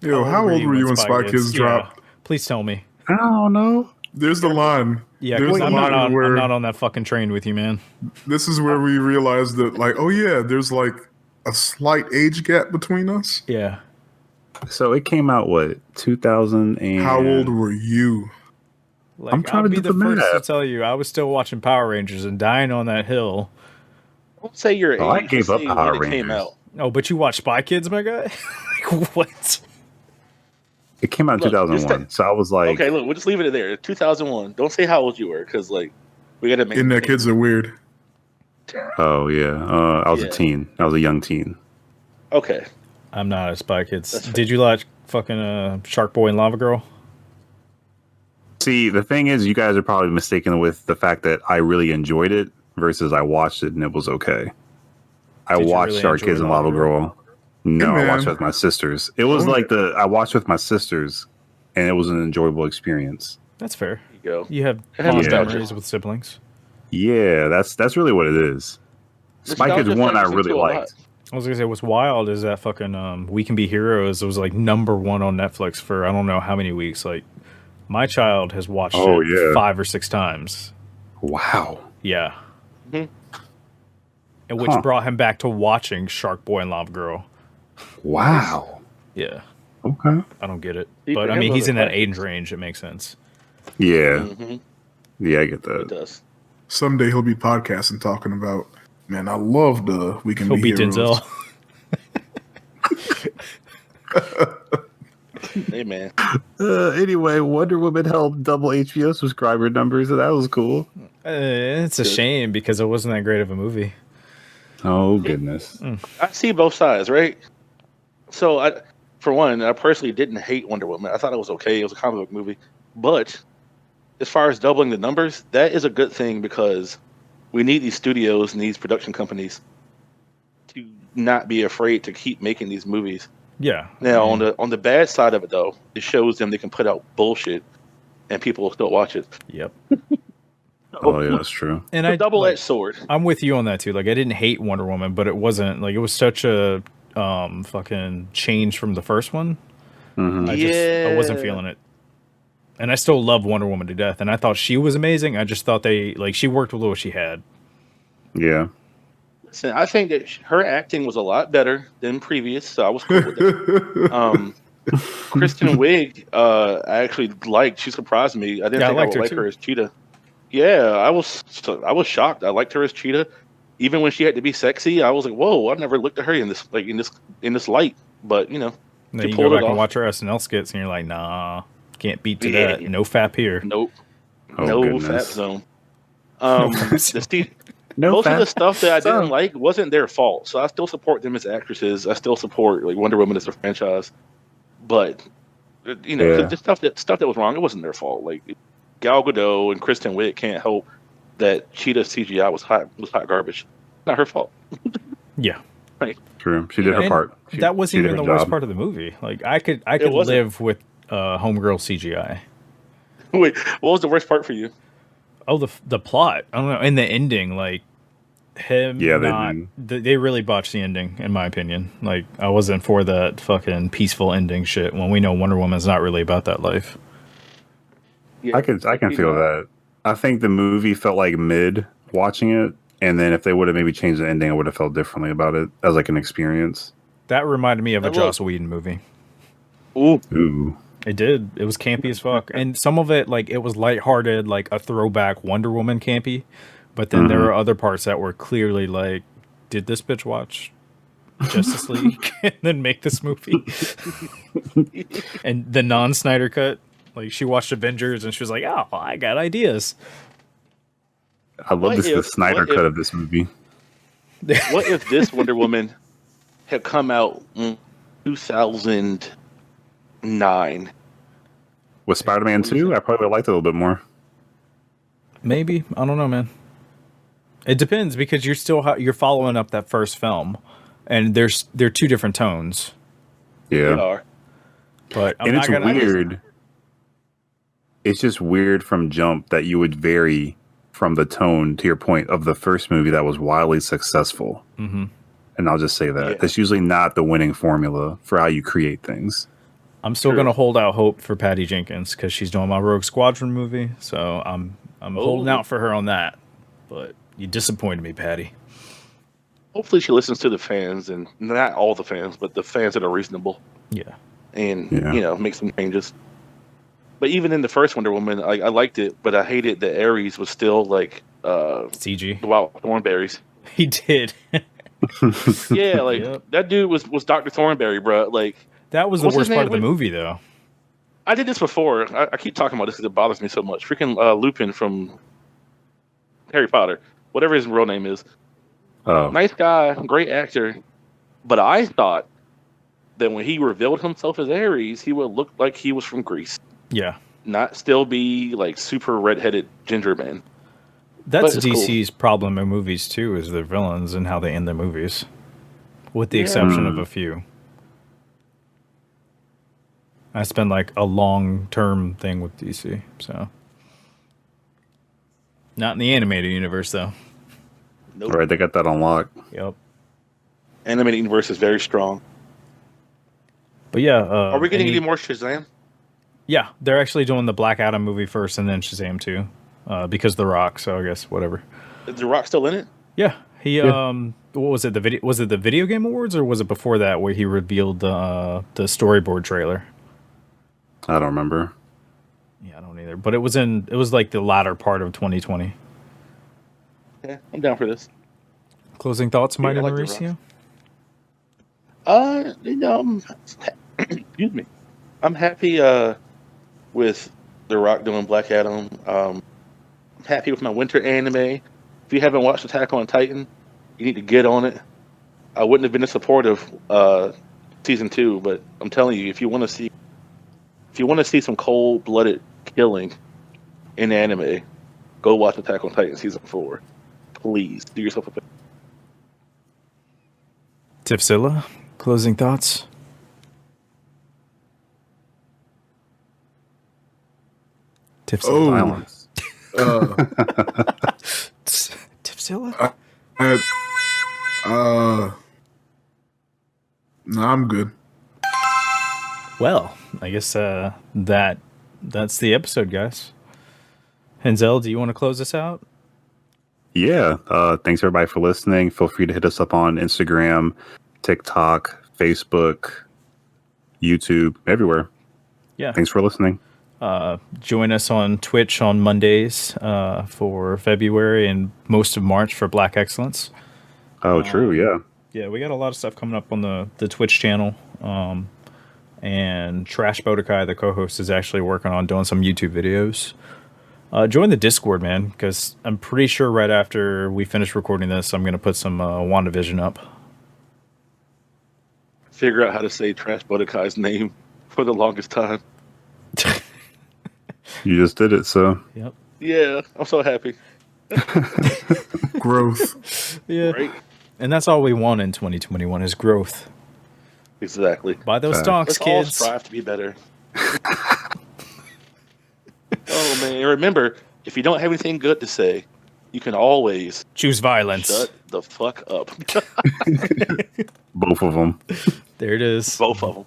Yo, how old were you when Spy Kids dropped? Please tell me. I don't know. There's the line. Yeah, because I'm not on that fucking train with you, man. This is where we realized that, like, oh yeah, there's like a slight age gap between us. Yeah. So it came out, what, 2000 and... How old were you? Like, I'm trying to be the first math. to tell you, I was still watching Power Rangers and dying on that hill. Don't say your age. I gave up Power Rangers. Came out. Oh, but you watch Spy Kids, my guy? Like, what? It came out in 2001, so I was like, okay, look, we'll just leave it there. 2001. Don't say how old you were, because like we gotta make. Internet kids are weird. oh yeah, I was a teen. I was a young teen. Okay. I'm not a Spy Kids. Did you watch fucking Shark Boy and Lava Girl? See, the thing is, you guys are probably mistaken with the fact that I really enjoyed it versus I watched it and it was okay. I watched really Shark Kids and Lava Girl. No, Hey, I watched man. it with my sisters. It was like I watched with my sisters, and it was an enjoyable experience. That's fair. You go. You have It has fond nostalgia. memories with siblings. Yeah, that's really what it is. Spy Kids Nostalgia 1 I factors really into a lot. liked. I was gonna say what's wild is that fucking We Can Be Heroes. It was like #1 on Netflix for I don't know how many weeks. Like my child has watched it 5 or 6 times. Wow. Yeah. Mhm. And which brought him back to watching Shark Boy and Lava Girl. Wow. Yeah. Okay. I don't get it. See, But for I him, mean those he's are in that classics. age range, it makes sense. Yeah. Mhm. Yeah, I get It that. does. Someday he'll be podcasting talking about, man, I love the We Can He'll Be be Heroes. Denzel. Hey man. Anyway, Wonder Woman helped double HBO subscriber numbers, and that was cool. It's a shame because it wasn't that great of a movie. Oh, goodness. I see both sides, right? So, for one, I personally didn't hate Wonder Woman. I thought it was okay. It was a comic book movie. But as far as doubling the numbers, that is a good thing because we need these studios and these production companies to not be afraid to keep making these movies. Yeah. Now, on the bad side of it, though, it shows them they can put out bullshit and people will still watch it. Yep. Oh, yeah, that's true. And It's a double-edged sword. I'm with you on that too. Like I didn't hate Wonder Woman, but it wasn't like it was such a fucking change from the first one. I wasn't feeling it. And I still love Wonder Woman to death, and I thought she was amazing. I just thought she worked with what she had. Yeah. Listen, I think that her acting was a lot better than previous, so I was cool with it. Kristen Wiig, I actually liked. She surprised me. I didn't think I would like her as Cheetah. Yeah, I was shocked. I liked her as Cheetah, even when she had to be sexy. I was like, "Whoa!" I never looked at her in this light. But And then she you pulled go it back and off. watch her SNL skits, and you're like, nah, can't beat to Yeah. that. No fap here. Nope, Oh, no goodness. fat zone. fat Most of the stuff that I didn't zone. like wasn't their fault. So I still support them as actresses. I still support like Wonder Woman as a franchise. But Yeah. the stuff that was wrong, it wasn't their fault. Like Gal Gadot and Kristen Wiig can't help that Cheetah CGI was hot garbage. Not her fault. Yeah. True. She did her And part. that wasn't she did even the her worst job. part of the movie. Like I could wasn't. live with homegirl CGI. Wait, what was the worst part for you? Oh, the plot. I don't know. And the ending, like him. Yeah, they really botched the ending, in my opinion. Like I wasn't for that fucking peaceful ending shit when we know Wonder Woman's not really about that life. Yeah, I can feel that. I think the movie felt like mid watching it, and then if they would have maybe changed the ending, I would have felt differently about it as like an experience. That reminded me of a That was- Joss Whedon movie. Ooh. It did. It was campy as fuck. And some of it, like, it was lighthearted, like a throwback Wonder Woman campy. But then there were other parts that were clearly like, did this bitch watch Justice League and then make this movie? And the non-Snyder cut, like, she watched Avengers and she was like, oh, I got ideas. I love the Snyder cut of this movie. What if this Wonder Woman had come out in 2009? With Spider-Man 2, I probably liked it a little bit more. Maybe. I don't know, man. It depends because you're following up that first film. And they're two different tones. They Yeah. are. But I'm And not it's gonna, weird. It's just weird from jump that you would vary from the tone, to your point, of the first movie that was wildly successful. Mhm. And I'll just say that. Yeah. That's usually not the winning formula for how you create things. I'm still True. going to hold out hope for Patty Jenkins because she's doing my Rogue Squadron movie. So I'm holding out for her on that. But you disappointed me, Patty. Hopefully she listens to the fans, and not all the fans, but the fans that are reasonable, Yeah. and Yeah. make some changes. But even in the first Wonder Woman, I liked it, but I hated that Ares was still like CG. wild thornberries. He did. Yeah, like that dude was Dr. Thornberry, bro. Like that was the worst part of the movie, though. I did this before. I keep talking about this because it bothers me so much. Freaking Lupin from Harry Potter, whatever his real name is. Oh, nice guy, great actor. But I thought that when he revealed himself as Ares, he would look like he was from Greece. Yeah. Not still be like super redheaded ginger man. That's DC's problem in movies too, is their villains and how they end their movies. With the exception of a few. I spend like a long-term thing with DC, so. Not in the animated universe, though. Nope. Right, they got that on lock. Yep. Animated universe is very strong. But yeah. Are we getting any more Shazam? Yeah, they're actually doing the Black Adam movie first and then Shazam 2. Because The Rock, so I guess whatever. Is The Rock still in it? Yeah. He what was it, was it the Video Game Awards or was it before that where he revealed the storyboard trailer? I don't remember. Yeah, I don't either. But it was like the latter part of 2020. Yeah, I'm down for this. Closing thoughts, Mighty Mauricio? Excuse me. I'm happy with The Rock doing Black Adam. I'm happy with my winter anime. If you haven't watched Attack on Titan, you need to get on it. I wouldn't have been as supportive season 2, but I'm telling you, if you want to see some cold-blooded killing in anime, go watch Attack on Titan season 4. Please do yourself a favor. Tipzilla, closing thoughts. Tipzilla. Tipzilla? No, I'm good. Well, I guess that's the episode, guys. Henzel, do you want to close this out? Yeah. Thanks everybody for listening. Feel free to hit us up on Instagram, TikTok, Facebook, YouTube, everywhere. Yeah. Thanks for listening. Join us on Twitch on Mondays for February and most of March for Black Excellence. Oh, true. Yeah. Yeah, we got a lot of stuff coming up on the Twitch channel. And Trash Brotaku, the co-host, is actually working on doing some YouTube videos. Join the Discord, man, because I'm pretty sure right after we finish recording this, I'm going to put some WandaVision up. Figure out how to say Trash Brotaku's name for the longest time. You just did it, so. Yep. Yeah, I'm so happy. Growth. Yeah. Right? And that's all we want in 2021 is growth. Exactly. Buy those Stonks, Let's kids. all strive to be better. Oh, man. Remember, if you don't have anything good to say, you can always choose violence. Shut the fuck up. Both of them. There it is. Both of them.